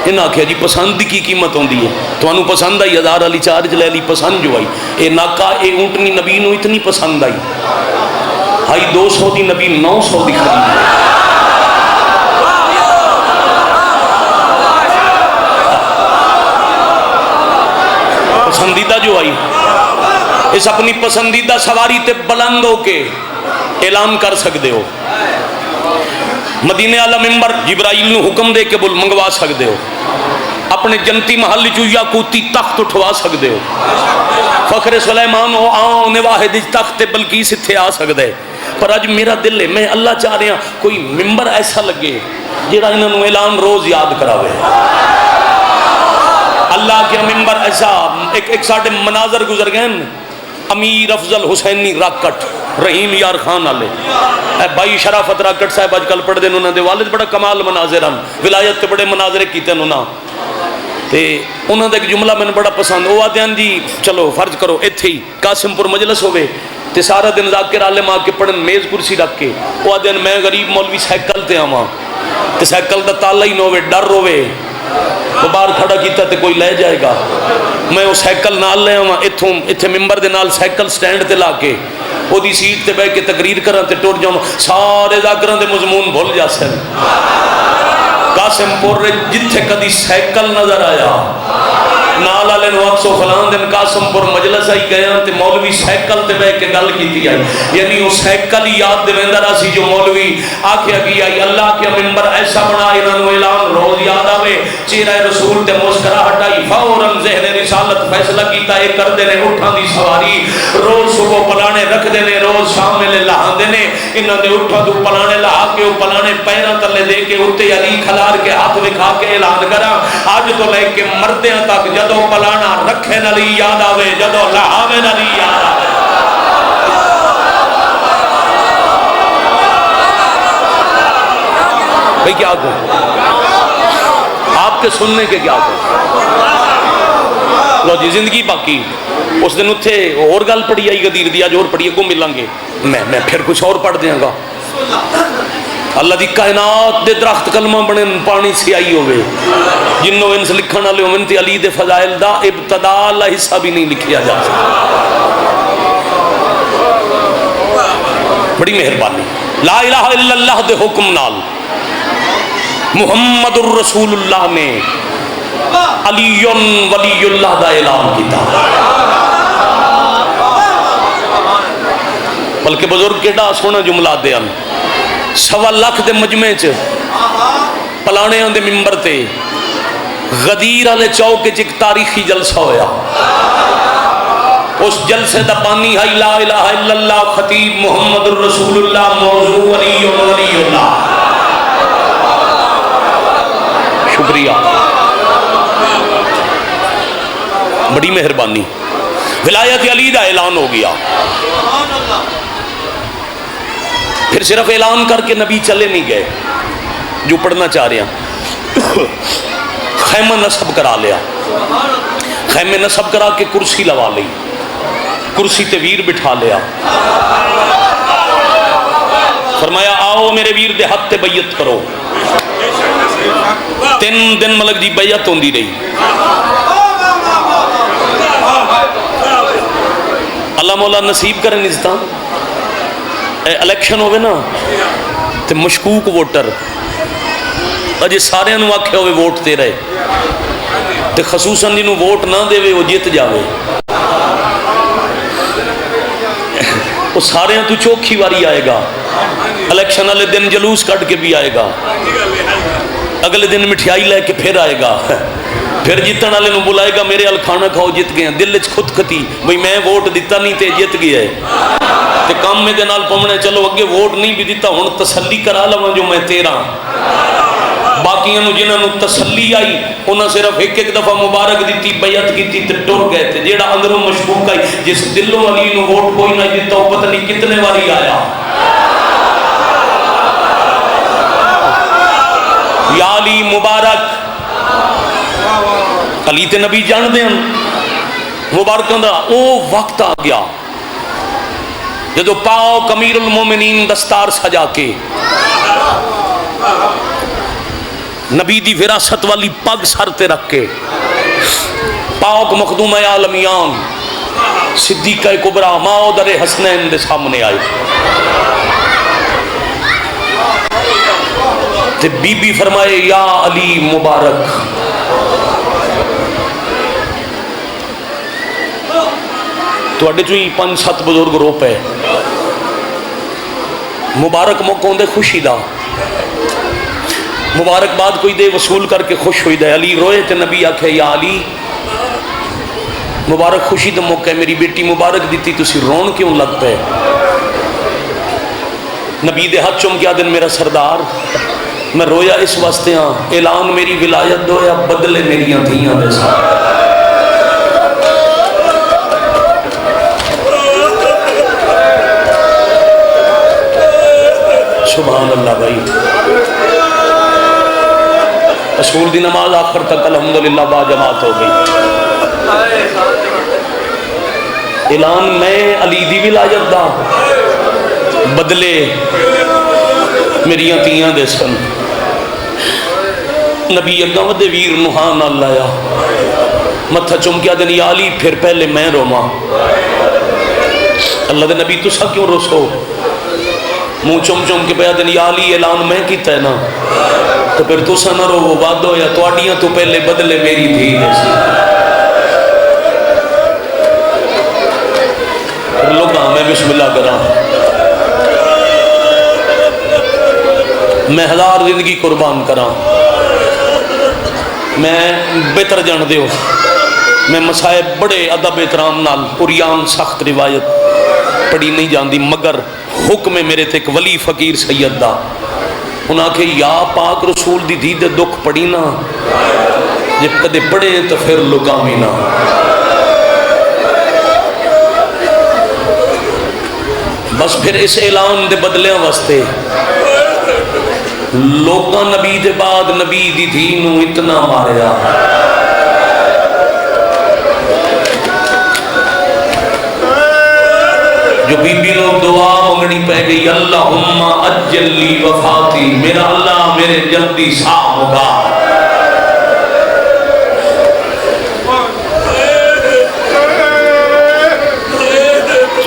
انہاں آکھیا جی پسند کی قیمت ہوندی ہے، تو انہوں پسند آئی 1000 والی چارج لے لی، پسند جو آئی اے ناکا اے اونٹنی نبی نو اتنی پسند آئی 250 دی نبی 900 دی خرید۔ پسندیدہ جو آئی، اس اپنی پسندیدہ سواری تے بلند ہو کے اعلان کر سکتے ہو، مدینے والا ممبر جبرائیل نو حکم دے کے بول منگوا سکتے ہو، اپنے جنتی محل چو یاقوتی تخت اٹھوا سکتے ہو، فخر سلیمان ہو آنے واحد تخت بلقیس اتھے آ سکتے، پر اج میرا دل ہے میں اللہ چاہ رہا کوئی ممبر ایسا لگے جڑا انہوں نے اعلان روز یاد کراوے۔ اللہ کے ممبر ایسا ایک ساڑھے مناظر گزر گئے، امیر افضل حسینی راکٹ رحیم یار خان آلے بھائی شرافت راکٹ صاحب آج کل پڑھ دیں، انہوں نے والد بڑا کمال مناظر ہم ولایت کے بڑے مناظرے کیتے ہیں، انہوں نے ایک جملہ میں نے بڑا پسند، وہ آدھے ہیں جی چلو فرض کرو ایتھے ہی قاسم پور مجلس ہوئے تے سارا دن ذاکر عالم آ کے پڑھن میز کرسی رکھ کے، وہ آدھے ہیں میں غریب مولوی سائیکل تے آواں تے سائیکل دا تالا ہی نہ ہوئے ڈر ہوئے وہ باہر کھڑا کیتا تے کوئی لے جائے گا، میں وہ سائیکل نال لے آواں اتھے ممبر دے نال سائیکل سٹینڈ تے لا کے وہ دی سیٹ تے بیٹھ کے تقریر کراں تے ٹر جاواں، سارے ذاکراں دے مضمون بھول جا سن۔ قاسم پور جتھے کدی سائیکل نظر آیا نال والے نو اکسو فلان دن قاسم پور مجلس آئی گیا تے مولوی سائیکل تے بیٹھ کے گل کیتی آئی، یعنی وہ سائیکل یاد دیویندا راسی جو مولوی آکھیا گیا اللہ کے منبر ایسا بنا انہاں نو اعلان روز یاد آوے، چہرہ رسول تے مسکراہٹ آئی، فوراً ذہن رسالت فیصلہ کیتا اے کر دے نے اٹھاں دی سواری، روز صبح پلانے رکھ دے نے، روز شام ویلے لاہاں دے نے، انہاں دے اٹھاں تو پلانے لا کے او پلانے پیراں تلے دے کے اوتے علی کھلار کے ہاتھ وکھا کے اعلان کراں اج تو لے کے مردیاں تک جدو پلانا رکھے نالی یاد آوے، جدو لہاوے نالی یاد آوے۔ بھئی کیا کہوں آپ کے سننے کے کیا کہوں، لو جی زندگی باقی، اس دن اتھے اور گل پڑھی آئی غدیر دی، آج اور پڑھی اگوں ملیں گے، میں پھر کچھ اور پڑھ دیاں گا، اللہ دی کائنات دے درخت کلمہ بنے پانی سیائی ہوئے جنوں انس لکھن والے ہوئے تے علی دے فضائل دا ابتدا اللہ حصہ بھی نہیں لکھیا جا سکتا. بڑی مہربانی. لا الہ الا اللہ دے حکم نال محمد الرسول اللہ نے علی ولی اللہ دا اعلان کیتا. بلکہ بزرگ کیڑا سونا جملہ دیان 1.25 لاکھ دے مجمع چ پلانیاں دے ممبر تے غدیر والے چوک چ ایک تاریخی جلسہ ہویا. اس جلسے دا بانی ہے لا الہ الا اللہ خطیب محمد الرسول اللہ موضوع علی ولی اللہ. شکریہ، بڑی مہربانی. ولایت علی دا اعلان ہو گیا. پھر صرف اعلان کر کے نبی چلے نہیں گئے. جو پڑھنا چاہ رہے ہیں خیمہ نصب کرا لیا. خیمے نصب کرا کے کرسی لوا لی. کرسی تے ویر بٹھا لیا. فرمایا آؤ میرے ویر دے ہاتھ تے بیعت کرو. 3 دن ملک دی بیعت ہوندی رہی. اللہ مولا نصیب کرے نزدان الیکشن ہوئے نا تے مشکوک ووٹر اجے سارے نو آکھے ہوئے ووٹ دے رہے تے خصوصاً جنہوں ووٹ نہ دے وہ جیت جاوے. وہ سارے تو چوکھی واری آئے گا. الیکشن والے دن جلوس کٹ کے بھی آئے گا. اگلے دن مٹھائی لے کے پھر آئے گا. پھر جیتن والے نو بلائے گا میرے ال کھانا کھاؤ جیت گئے. دل چ خود کھتی بھئی میں ووٹ دیتا نہیں تے جیت گیا ہے تے کام میں دے نال پونے چلو اگے ووٹ نہیں بھی دیتا ہن تسلی کرا لواں جو میں تیرا. باقیاں نو جنہاں نو تسلی آئی انہاں صرف ایک دفعہ مبارک دیتی بیعت کیتی تے ٹر گئے. تے جیڑا اندروں مشکوک آئی جس دلوں علی نو ووٹ کوئی نہ دیتا وہ پتہ نہیں کتنے واری آیا. یا علی مبارک. علی تے نبی جان دے ہیں مبارکاں دا او وقت آ گیا جدو پاک امیر المومنین دستار سجا کے نبی دی وراثت والی پگ سر تے رکھ کے پاک مخدوم عالمیان صدیقہ کبریٰ ماں در حسنین دے سامنے آئے. تے بی بی فرمائے یا علی مبارک. تو اڈے چوئی 5-7 بزرگ رو پے مبارک موقع دے خوشی دا مبارک بعد کوئی دے وصول کر کے خوش ہوئی دے. علی روئے تے نبی آکھے یا علی مبارک خوشی دا موقع ہے میری بیٹی مبارک دیتی تسی رون کیوں لگ پے. نبی دے ہاتھ چوم کیا دن میرا سردار میں رویا اس واسطے ہاں اعلان میری ولایت دو یا بدلے میریاں دھیاں دے ساتھ. سبحان اللہ بھائی. رسول دی نماز آخر تک الحمدللہ با جماعت ہو گئی. اعلان میں علی دی ولایت دا بدلے میریاں تیاں دے سن. نبی اگاں ودے ویر نوحان اللہ یا متھا چمکیا دن یا علی پھر پہلے میں روما. اللہ دے نبی تسا کیوں رسو منہ چم چم کے پیا دن یا علی اعلان میں کیتا ہے نا تو پھر تسا نہ رو وہ بات دو یا تواڈیاں تو پہلے بدلے میری دھی دے سی. لوگ میں بسم اللہ کراں میں 1000 زندگی قربان کراں میں بہتر جان دیو میں مسائب بڑے ادب احترام نال قریان سخت روایت پڑھی نہیں جاندی مگر حکم میرے تے ایک ولی فقیر سید دا انہاں کہ یا پاک رسول دی دھی دے دکھ پڑھی نا جب کدے پڑھے تو پھر لگامی نا. بس پھر اس اعلان دے بدلیاں واسطے لوگاں نبی دے بعد نبی دی دھی نو اتنا ماریا جو بی بی نو دعا منگنی پہ گئی اللہم اجل لی وفاتی، میرا اللہ میرے جلدی ساہ مگا۔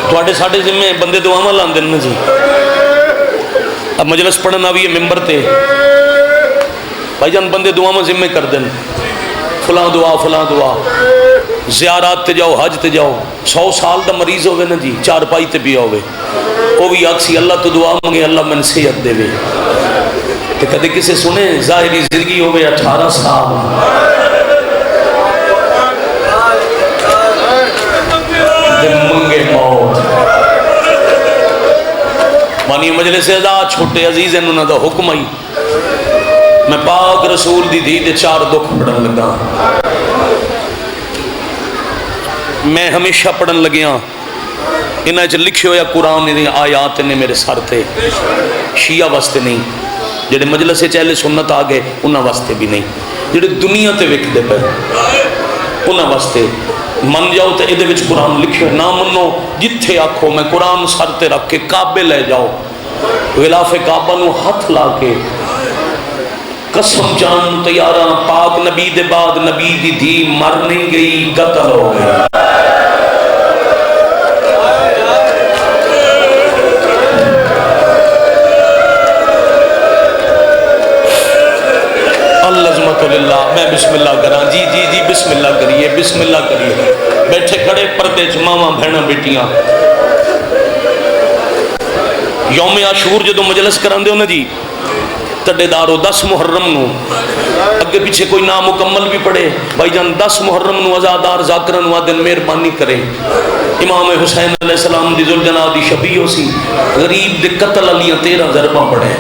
تھوڑے ساڑھے ذمہ بندے دعاواں لاندے نا جی، اب مجلس پڑھنا بھی ہے ممبر تے بھائی جان بندے دعاواں ذمہ کر دیں، فلاں دعا فلاں دعا، زیارات تے جاؤ حج تے جاؤ، 100 سال دا مریض ہوئے نا جی، چار پائی تے پیا ہوئے، وہ بھی آکسی اللہ تو دعا مانگے اللہ من صحت دے وے، تے کدے کسے سنے ظاہری زندگی ہوئے 18 سال دے منگے موت۔ مانی مجلس ادا چھوٹے عزیز انہوں دا حکم آئی، میں پاک رسول دی دی دے 4 دکھ پڑھن لگا، میں ہمیشہ پڑھن لگیاں انہاں چ لکھے ہویا قرآن دی آیات نے میرے سر تے، شیعہ واسطے نہیں، جڑے مجلس اہل سنت آ گئے انہاں واسطے بھی نہیں، جڑے دنیا تے وکدے پے انہاں واسطے من جاؤ تے ادھے وچ قرآن لکھے ہوئے، نہ منو جتھے آکھو میں قرآن سر تے رکھ کے کعبے لے جاؤ، غلاف کعبہ نو ہاتھ لا کے قسم جان تیاراں پاک نبی دے بعد نبی دی دھی مر نہیں گئی قتل ہو گئی۔ العظمت للہ، میں بسم اللہ کراں، جی جی جی بسم اللہ کریے بسم اللہ کریے، بیٹھے کھڑے پردے چ ماواں بہناں بیٹیاں، یوم عاشور جدو مجلس کراندے ہو نا جی تڈے دارو 10 محرم نو اگے پیچھے کوئی نامکمل بھی پڑھے بھائی جان 10 محرم نو ازادار ذاکرن وا دن مہربانی کرے، امام حسین علیہ السلام دی ذوالجناح دی شبیہ سی، غریب دے قتل علیاں 13 ضرباں پڑھے،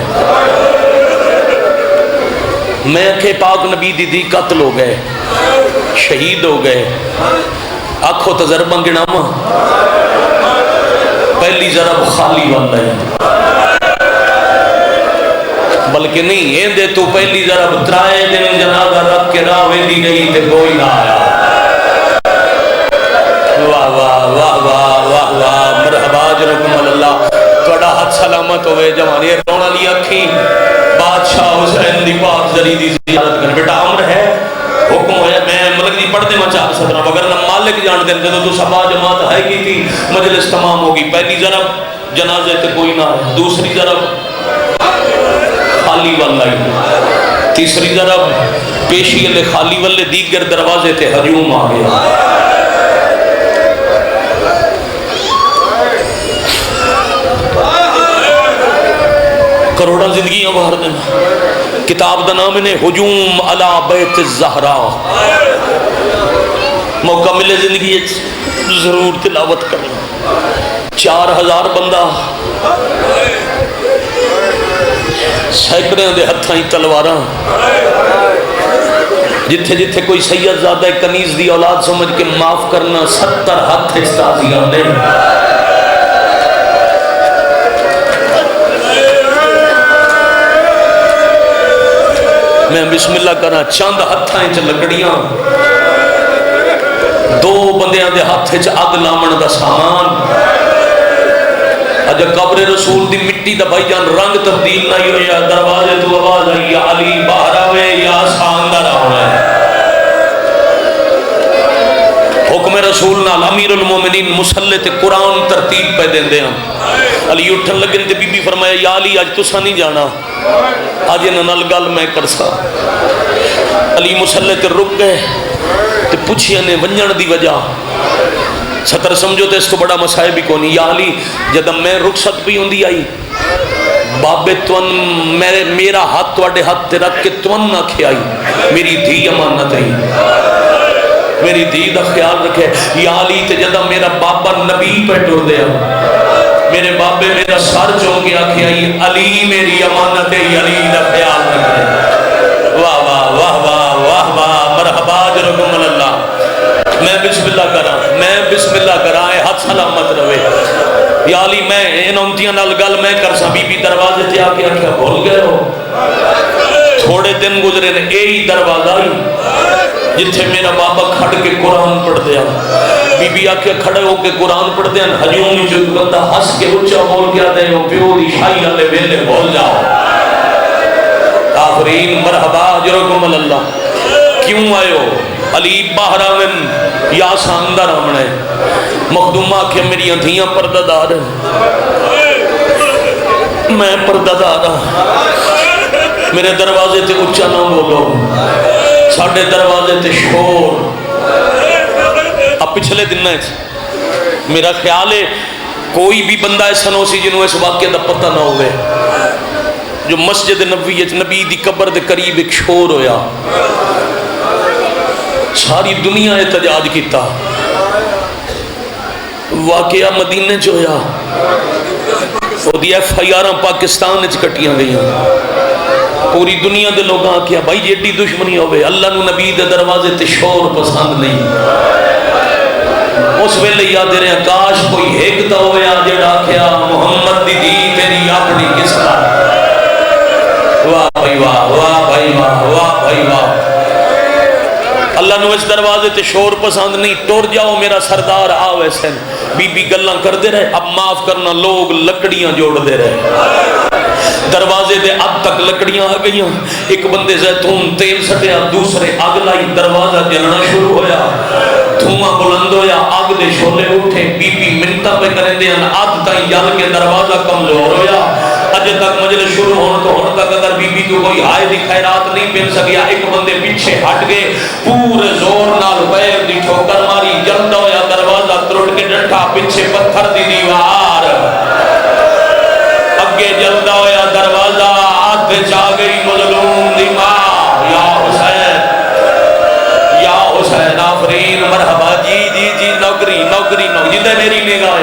میں کہ پاک نبی دی دی قتل ہو گئے شہید ہو گئے، آنکھوں تجربہ گناما پہلی ضرب خالی والا ہے، بلکہ نہیں یہ دے تو پہلی ضرب 3 دن جنازہ رکھ کے راوے دی گئی تے کوئی نہ آیا، واہ واہ واہ واہ واہ واہ مرحبا جرکم اللہ، توڑا ہاتھ سلامت ہوئے جوانی رونا لی اکھی بادشاہ حسین دی پاک زری دی زیارت کرنے، بیٹا عمر ہے حکم ہویا میں ملک دی پڑھ دے میں 4 سطرہ وگرنہ مالک جان دیں تو سبا جماعت ہے کی تھی مجلس تمام ہوگی، پہلی ضرب جنازے تے کوئی نہ، دوسری ضرب خالی والا ہی، تیسری ضرب پیشی والے خالی والے دیگر دروازے تے ہجوم آ گیا، کروڑا زندگیاں باہر دینا، کتاب دا نام انہیں ہجوم علی بیت الزہرا، موقع ملے زندگی ضرور تلاوت کرنا، 4000 بندہ سینکڑے دے ہتھاں ہی تلواراں، جتھے جتھے کوئی سید زادہ کنیز دی اولاد سمجھ کے معاف کرنا 70 ہتھ استازیاں نے، میں بسم اللہ کرنا چند ہتھاں چ لکڑیاں، 2 بندیاں دے ہاتھ چ اگ لامن دا سامان، اجا قبر رسول دی مٹی دا بھائی جان رنگ تبدیل نہیں ہویا، دروازے تو آواز آئی یا علی باہر آوے یا ساندر آوے، حکم رسول نال امیر المومنین مسلح تے قرآن ترتیب پہ دین دے ہیں، علی اٹھن لگن تے بی بی فرمایا یا علی آج تسا نہیں جانا، آج انہاں نال گل میں کرسا، علی مسلح تے رک گئے تے پوچھیا نے ونجن دی وجہ، ستر سمجھو تے اس تو بڑا مسائب بھی کونی، یا علی جدم میں رخصت بھی ہوندی آئی بابے تون میرا ہاتھ توڑے ہاتھ تے رکھ کے تون نہ کھیائی، میری دھی امانت ہے، میری دھی دا خیال رکھے، یا علی تے جدم میرا بابا نبی پہ ٹر دیا، میرے بابے میرا سر چو کے آکھیائی علی میری امانت ہے، علی دا خیال رکھے، واہ واہ واہ واہ واہ واہ مرحبا جرکم اللہ، میں بسم اللہ کرا، میں بسم اللہ کرا، اے ہاتھ سلامت روے، یا علی میں ان امتیاں نال گل میں کرسا، بی بی دروازے تے آکے آکھیا بھول گئے ہو، تھوڑے دن گزرے نے اے ہی دروازہ ہی جتھے میرا بابا کھڑ کے قرآن پڑھ دیا، بی بی آکھے کھڑے ہو کے قرآن پڑھ دیں ہجوم جو بندہ ہس کے اچھا بول کے آتے ہیں پیو دی شاہی والے ویلے بول جاؤ آفرین مرحبا اجرکم اللہ کیوں آئے ہو علی باہر آمن یا ساندر آمنے مخدومہ کہ میری دھیاں پردہ دار میں پردہ دار میرے دروازے تے اچھا نہ بولو ساڑھے دروازے تے شور اب پچھلے دن ہے میرا خیال ہے کوئی بھی ایسا ایسا نہ سی جنہوں اس واقعہ دا پتہ نہ ہوئے جو مسجد نبی دی قبر دے قریب ایک شور ہویا ساری دنیا احتجاج کیتا واقعہ مدینے جو ہویا وہ دی ایف آئی آراں پاکستان اچ کٹیاں گئیاں پوری دنیا دے لوگ کیا بھائی جیڈی دشمنی ہوئے اللہ نو نبی دے دروازے تے شور پسند نہیں اس ویلے یاد رہے ہیں کاش کوئی ایک تو ہویا جڑا کیا محمد دی دی تیری اپنی قسمت واہ بھائی واہ واہ بھائی واہ واہ بھائی واہ اللہ نو اس دروازے تے شور پسند نہیں ٹور جاؤ میرا سردار آو ایسے بی بی گلاں کر دے رہے اب معاف کرنا لوگ لکڑیاں جوڑ دے رہے دروازے دے اب تک لکڑیاں آ گئیاں ایک بندے زیتون تیل سٹیا دوسرے آگ لائی دروازہ جلنا شروع ہویا دھواں بلند ہویا آگ دے شولے اٹھے بی بی منتہ پہ کریں دے آدھ تائیں جل کے دروازہ کمزور ہویا اجے تک مجلس شروع ہونا تو ہونا تک اگر بی بی تو کوئی آئے دی خیرات نہیں پہن سکیا ایک بندے پیچھے ہٹ گئے پورے زور نال پیر دی ٹھوکر ماری جلدہ ہویا دروازہ ترٹ کے ڈنٹا پیچھے پتھر دی دیوار اگے جلدہ ہویا دروازہ آدھ چاہ گئی مظلوم دی ماں یا حسین آفرین مرحبا جی نوکری جدے میری نگاہ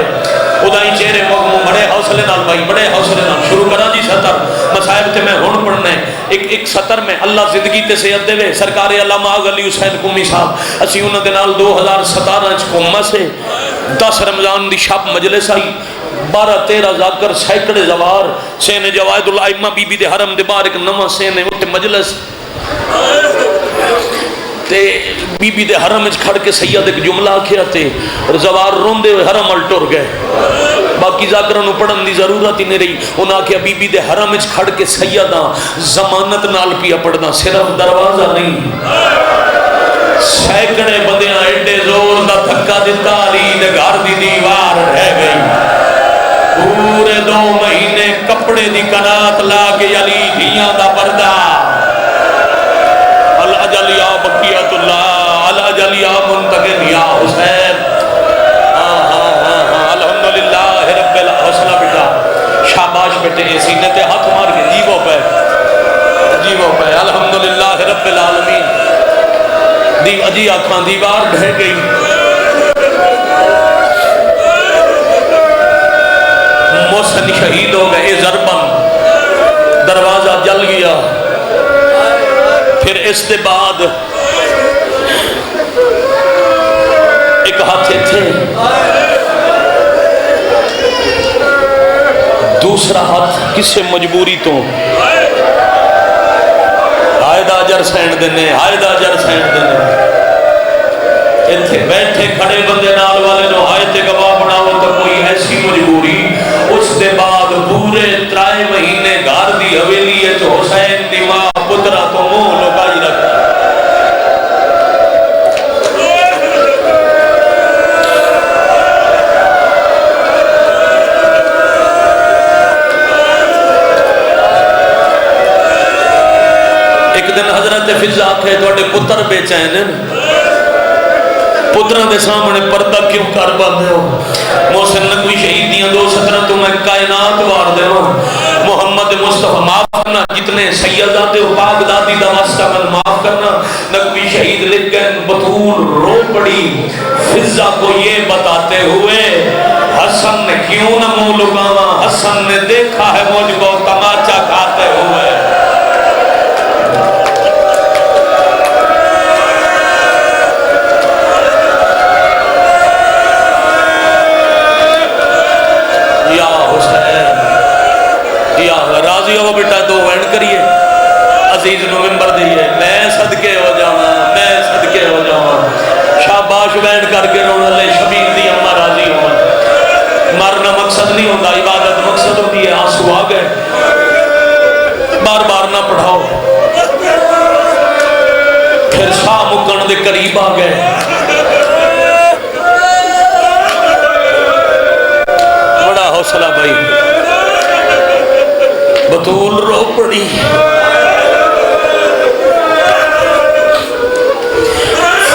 ادائی چہرے مغمو بڑے حوصلے نال بھائی بڑے حوصلے نال شروع کرا جی سطر مسائب تے میں ہون پڑھنے ایک سطر میں اللہ زندگی تے سید دے وے سرکار علامہ آغا علی حسین قومی صاحب اسی انہوں دے نال 2017 قومہ سے 10 رمضان دی شب مجلس آئی 12-13 ذاکر سینکڑے زوار سین جوائد الائمہ بی بی دے حرم دے بار ایک نمہ سین اٹھ مجلس تے بی بی دے حرم اچ کھڑ کے سید ایک جملہ کیا تے اور زوار روندے ہوئے حرم الٹور گئے باقی ذاکرانو پڑھن دی ضرورت ہی نہیں رہی انہاں کیا بی بی دے حرم اچ کھڑ کے سیدہ ضمانت نال پیا پڑھنا صرف دروازہ نہیں سینکڑے بندیاں ایڈے زور دا دھکا دیتا علی دے گھر دی دیوار رہ گئی پورے 2 مہینے کپڑے دی کنات لا کے علی دھیاں دا پردہ العجل یا بقیت اللہ العجل یا منتقم یا حسین الحمدللہ رب الحسنہ بیٹا شاباش بیٹے سینے تے ہاتھ مار کے جیووں پہ الحمدللہ رب العالمین دی اجی آنکھاں دیوار ڈھہ گئی محسن شہید ہو گئے ضربن دروازہ جل گیا پھر اس کے بعد ایک ہاتھ تھے دوسرا ہاتھ کسے مجبوری تو آئیدہ جر سینڈ دینے اتھے بیٹھے کھڑے بندے نال والے نو آئیتے گواہ بناو تو کوئی ایسی مجبوری اس دے بعد پورے 3 مہینے گھر دی حویلی ہے تو حسین دی ماں پترہ تو منہ لگائی رکھا ایک دن حضرت فضا کہے تو اڈے پتر بے چین پتران دے سامنے پردہ کیوں کر باندھے ہو محسن نقوی شہیدیاں 2 سطرہ تو میں کائنات وار دے ہو محمد مصطفیٰ معاف کرنا جتنے سیدات و پاک دادی دا واسطہ من معاف کرنا نقوی شہید لکھ گئے بطول رو پڑی فضا کو یہ بتاتے ہوئے حسن نے کیوں نہ منہ لگاوا حسن نے دیکھا ہے مجھ کو تماچا کھاتے ہوئے راضی ہو بیٹا 2 وینڈ کریے عزیز نو ممبر دیئے میں صدقے ہو جاؤں شاباش وینڈ کر کے رونے لے شبیر دی اما راضی ہو. مرنا مقصد نہیں ہوتا، عبادت مقصد ہوتی ہے. آنسو آ گئے، بار بار نہ پڑھاؤ. پھر شاہ مکن دے قریب آ گئے. بڑا حوصلہ بھائی. بطول رو پڑی.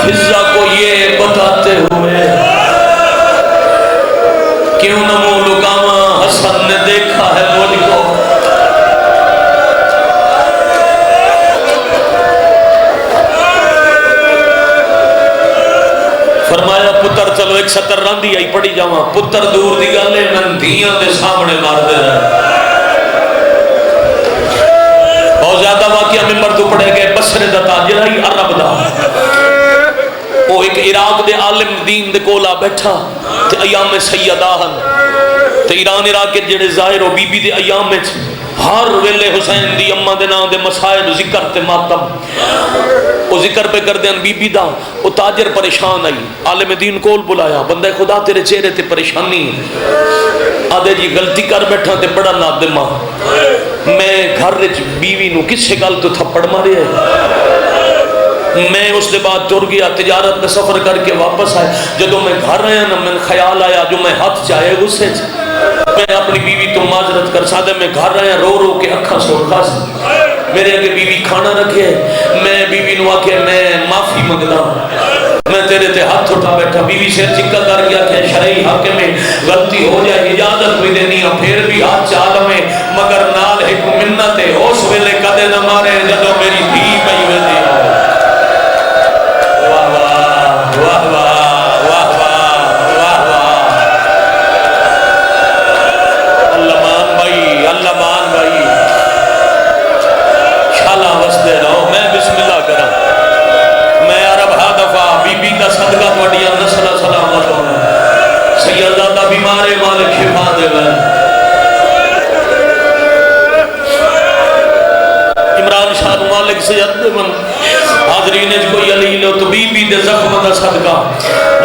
فضا کو یہ بتاتے ہوئے کیوں نہ منہ لگاواں، حسن نے دیکھا ہے مجھ کو. فرمایا پتر چلو ایک سطر راندی آئی پڑھی جاواں. پتر دور دی گلے من دھیاں دے سامنے مار دے رہے. بہت زیادہ واقعہ ممبر تو پڑھے گئے. بصرے دا تاجر آئی عرب دا، وہ ایک عراق دے عالم دین دے کولا بیٹھا تے ایام سیدہ ہن تے ایران عراق کے جڑے ظاہر و بی بی دے ایام میں ہر ویلے حسین دی اماں دے نام دے مسائل ذکر تے ماتم وہ ذکر پہ کر دیں بی بی دا. وہ تاجر پریشان آئی، عالم دین کول بلایا. بندہ خدا تیرے چہرے تے پریشانی ہے. آدھے جی غلطی کر بیٹھا تے بڑا نادم ہاں، میں گھر وچ بیوی نو کسے گل تو تھپڑ مارے ہے. میں اس دے بعد ٹر گیا، تجارت میں سفر کر کے واپس آئے. جدو میں گھر آیا نا میں خیال آیا جو میں ہاتھ چاہے غصے میں اپنی بیوی تو معذرت کر سادہ. میں گھر آیا رو رو کے اکھا سرخا سی. میرے اگے بیوی کھانا رکھے، میں بیوی نو آکے میں معافی منگدا، میں تیرے تے ہاتھ اٹھا بیٹھا. بیوی سے چکا کر گیا کہ شرعی حق میں غلطی ہو جائے اجازت بھی دینی ہے، پھر بھی ہاتھ چال میں مگر نال ایک منت ہے اس ویلے کدے نہ مارے جدو میری دھی پئی ہوئے دی. واہ واہ واہ واہ واہ واہ واہ واہ. اللہ مان بھائی، اللہ مان بھائی. شالا وسدے رہو. میں بسم اللہ کرا. میں عرب ہا دفعہ بی بی کا صدقہ توڑیا نسل سلامت ہونا. سیدزادہ بیمارے مالک شفا دے گئے. عمران شاہ مالک سید من حاضرین کوئی علی لو تو بی بی دے زخم دا صدقہ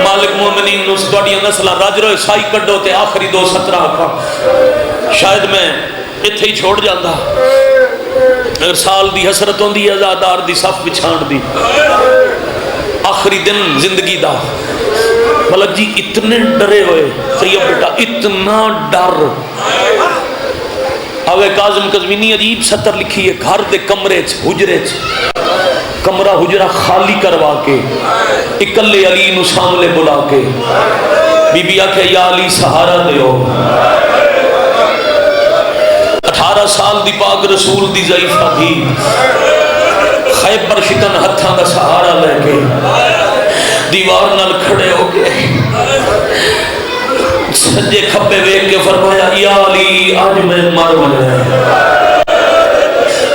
مالک مومنین نو توڑیا نسل راج روئے سائی کڈو تے آخری 2:17 کا. شاید میں اتھے ہی چھوڑ جاندہ اگر سال دی حسرت ہوں دی ازادار دی صف بچھان دی آخری دن زندگی دا. ملک جی اتنے ڈرے ہوئے سید بیٹا، اتنا ڈر. آوے کاظم قزوینی عجیب سطر لکھی ہے. گھر دے کمرے حجرے کمرہ حجرہ خالی کروا کے اکلے علی نو سامنے بلا کے بی بی آکھے یا علی سہارا دیو. 18 سال دی پاک رسول دی ضعیفہ تھی، خیبر شکن ہتھاں دا سہارا لے کے دیوار نال کھڑے ہو گئے. سجے کھپے ویک کے فرمایا یا علی آج میں مر گیا.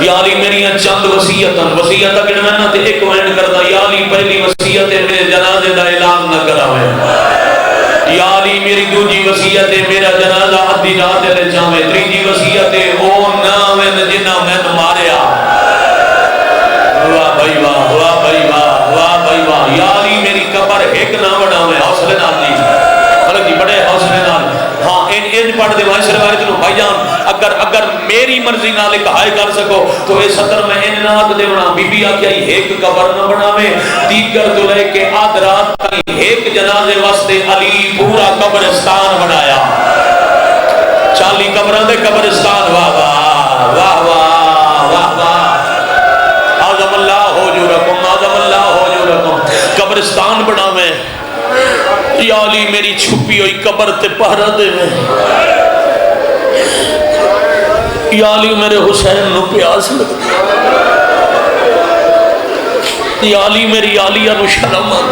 یا علی میری چند وصیتاں گنوانا تے ایک وینڈ کردا. یا علی پہلی وصیت ہے میرے جنازے دا اعلان نہ کراوے. یا علی میری دوجی وصیت ہے میرا جنازہ ادھی رات لے جاوے. تیجی وصیت ہے او نہ وین جنہ میں ماریا. واہ بھائی واہ، واہ بھائی واہ، واہ بھائی واہ. یا علی میری قبر ایک نہ بڑھاوے. حوصلے نال جی ملک جی بڑے حوصلے نال. ہاں ان پڑھ دے وائس روایت نو بھائی جان اگر میری مرضی نال ایک ہائے کر سکو تو اے سطر میں ان نات دیونا. بی بی آکھیا ایک قبر نہ بناوے. دیگر تو لے کے آدھ رات تک ایک جنازے واسطے علی پورا قبرستان بنایا. 40 قبراں دے قبرستان. واہ واہ واہ واہ واہ واہ. اعظم اللہ ہو جو رکم، اعظم اللہ ہو جو رکم. قبرستان بناوے. یا علی میری چھپی ہوئی قبر تے پہرا دے میں. یا علی میرے حسین نو پیاس لگ. یا علی میری عالیہ نو شرم آن.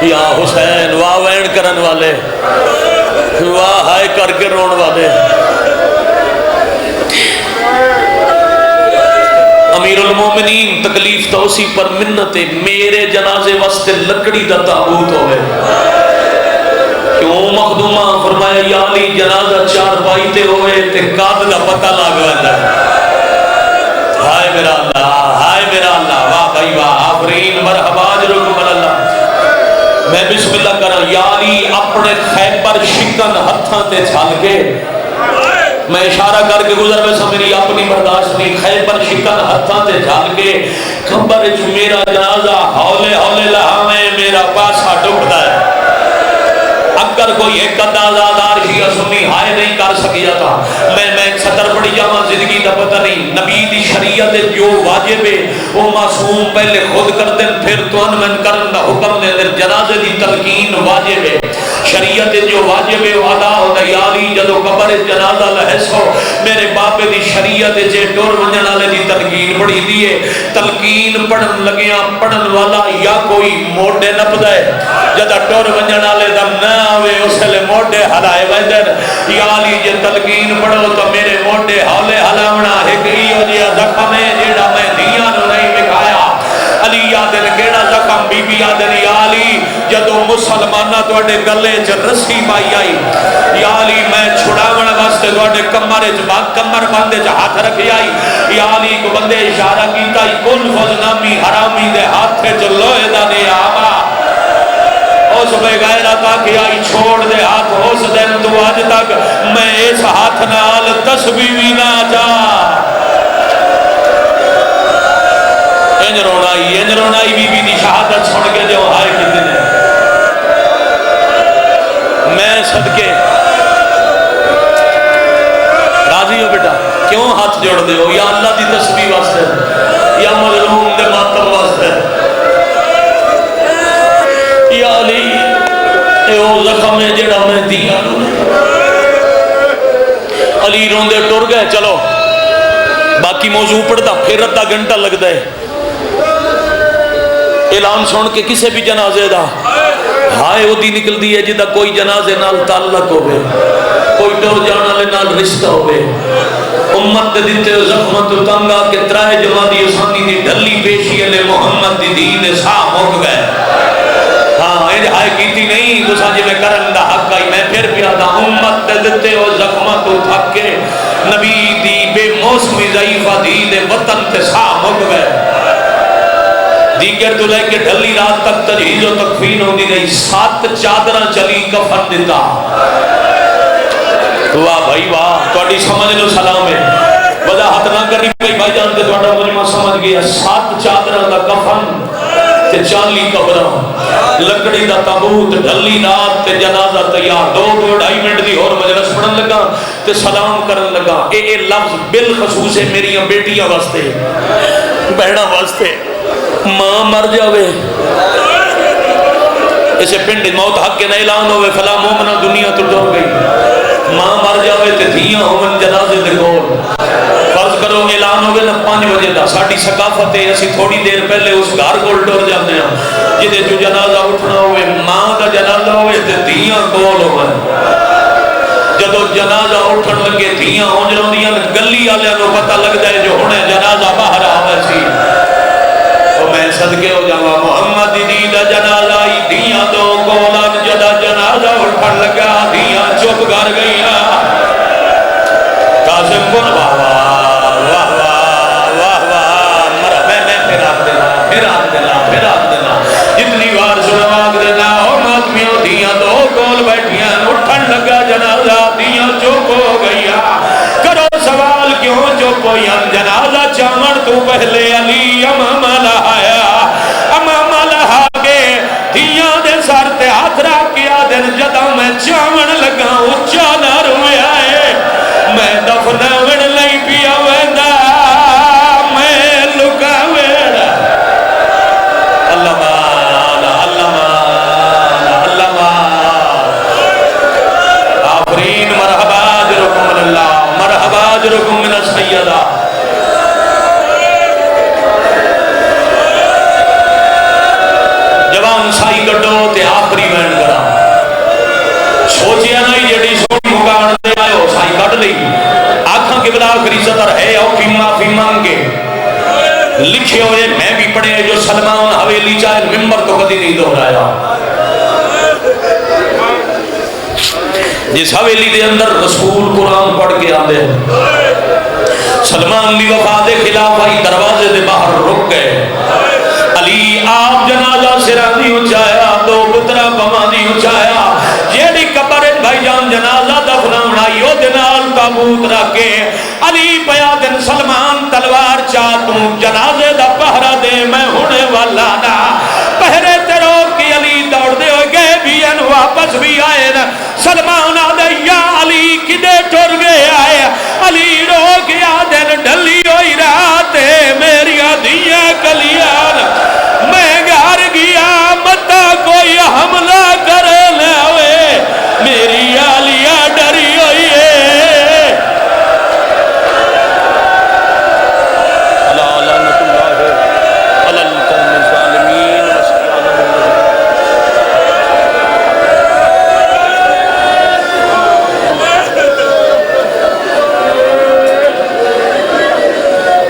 یا حسین واہ وین کرن والے، واہ ہائے کر کے رون والے. امیر المومنین تکلیف تو اسی پر منت میرے جنازے واسطے لکڑی دا تابوت ہوئے. کیوں مخدومہ فرمایا یا علی جنازہ 4 پائی تے ہوئے تے قاد دا پتہ لگ رہا ہے. ہائے میرا اللہ، ہائے میرا اللہ، واہ بھائی واہ، آفرین، مرحبا اجرکم اللہ۔ میں بسم اللہ کرا، یا علی اپنے خیبر شکن ہتھاں تے چھال کے، میں اشارہ کر کے گزر میں میری اپنی برداشت نہیں، خیبر شکن ہتھاں تے چھال کے قبر وچ میرا جنازہ ہولے ہولے لہاویں میرا پاسا ڈبدا ہے۔ اگر کوئی ایک آزادار شیعہ سنی ہائے نہیں کر سکیا تھا، میں ایک سطر پڑھی جاواں زندگی دا پتہ نہیں، نبی دی شریعت جو واجب ہے وہ معصوم پہلے خود کر دیں پھر توان من کرن دا حکم دے دیں، جنازے دی تلقین واجب ہے، شریعت جو واجب ہے وہ ادا ہوتا ہے۔ یا علی جدو قبر جنازہ لہسو میرے باپے دی شریعت جے ٹور ونجن والے دی تلقین پڑھی دیئے، تلقین پڑھن لگیاں پڑھن والا یا کوئی موڑے نپدا ہے، جدا ٹور ونجن والے دا نہ آوے اس لئے موڑے ہلائے ویدر۔ یا علی جے تلقین پڑھو تو میرے موڑے ہولے ہلاونا ایک ایو جیا زخم ہے جیڑا میں دیاں نو نہیں بکھایا۔ علی یادن کیڑا زخم، بی بی یادن یا علی جدو مسلمانہ توڑے گلے چ رسی پائی آئی، یا علی میں چھڑاون واسطے توڑے کمر باندے چ ہاتھ رکھی آئی، یا علی کو بندے اشارہ کیتا ہی کن فضنامی حرامی دے ہاتھ چ لوئے دا نے آبا، اس بے غیرت آکھی آئی چھوڑ دے ہاتھ، اس دن تو آج تک میں اس ہاتھ نال تسبیح نہ جا۔ انج رونائی بی بی دی شہادت سن کے جو ہائے کتنے میں صدقے راضی ہو بیٹا، کیوں ہاتھ جوڑ دے ہو؟ یا اللہ دی تسبیح واسطے یا مظلوم دے ماتم واسطے؟ یا علی اے او زخم ہے جڑا میں دیا نو۔ علی روندے ٹر گئے، چلو باقی موضوع پڑھتا پھر ادھا گھنٹہ لگتا ہے۔ اعلان سن کے کسے بھی جنازے دا ہائے وہ دی نکل دی ہے جدہ کوئی جنازے نال تعلق ہوئے، کوئی ٹور جانا لے نال رشتہ ہوئے، امت دے دیتے زخمت تنگا کے ترائے جمادی اسانی دی ڈھلی پیشی علی محمد دی دین صاحب ہو گئے۔ ہاں یہ ہائے کیتی نہیں تو سانجے میں کرن دا حق آئی، میں پھر بھی آدھا امت دے دیتے وہ زخمت تھک کے نبی دی بے موسمی ضعیفہ دی دے وطن تے صاحب ہو گئے۔ دیگر تو لے کے ڈھلی رات تک تجہیز و تکفین ہوندی رہی، 7 چادرہ چلی کفن دیتا۔ واہ بھائی واہ، تو اڈی سمجھ لو سلام ہے، وضاحت نہ کرنی پئی بھائی جانتے تو اڈا مجمع سمجھ گیا۔ 7 چادرہ دا کفن تے 40 قبرہ، لکڑی دا تابوت، ڈھلی رات تے جنازہ تیار، 2-2.5 منٹ دی اور مجلس پڑھن لگا تے سلام کرن لگا۔ اے لفظ بالخصوص ہے میری بیٹیاں واسطے، بہناں واسطے۔ ماں مر جاوے اسے پنڈ موت حق کے نہ اعلان ہوئے فلا مومنہ دنیا تو ڈر گئی، ماں مر جاوے تے دھیاں ہومن جنازے دے کول، فرض کرو اعلان ہوئے نا 5 بجے دا، ساڑی ثقافت ہے اسی تھوڑی دیر پہلے اس گھر کول ڈر جاندے ہیں جدے جو جنازہ اٹھنا ہوئے، ماں دا جنازہ ہوئے تے دھیاں کول ہوئے۔ جدو جنازہ اٹھن لگے دھیاں ہونجروں دیاں گلی آلیاں نو پتہ لگ جائے جو ہونے جنازہ باہر آوے سی، میں صدقے ہو جاوا محمد دی دا جنازہ آئی، دیاں دو کولان جدا جنازہ اٹھن لگا، دیاں چپ کر گئیاں۔ قاسم کن واہ واہ واہ واہ واہ مرا میں پھر آگ دینا جتنی بار سنواگ دینا اور ماتمیوں دیاں دو کول بیٹھیاں اٹھن لگا جنازہ، دیاں چپ ہو گئیاں۔ کرو سوال کیوں چپ ہوئیاں؟ جنازہ چامن تو پہلے علی امام لہایا، امام لہا کے دھیاں دے سر تے ہاتھ رکھ کیا دن جدا میں چامن لگا اچھا نہ روئے آئے، میں دفناون لئی پیا ویندہ میں لکا ویڑا۔ اللہ مالا اللہ مالا اللہ مالا، آفرین مرحبا جرکم من اللہ، مرحبا جرکم من السیدہ۔ جوان سائی کٹو تے آخری وین کرا، سوچیا نہیں جڑی سوڑی مکان دے آئے ہو سائی کٹ لئی، آنکھاں کے بلا آخری سطر ہے او کی معافی مانگے، لکھے ہوئے میں بھی پڑھے جو سلمان حویلی چاہے ممبر تو کدی نہیں دہرایا۔ جس حویلی دے اندر رسول قرآن پڑھ کے آدھے سلمان دی وفا دے خلاف آئی دروازے دے باہر رک گئے علی آپ جنازہ سران دی اچھایا دو پترہ بما دی اچھایا جیڑی قبر بھائی جان جنازہ دفناؤنا یو دنال تابوت رکھے علی پیا دن سلمان تلوار چاہتوں جنازے دا پہرہ دے میں ہونے والا نا پہرے تیرو کی علی دوڑ دے ہوئے گئے بھی ان واپس بھی آئے نا سلمان آدھے یا علی کدے ٹر گئے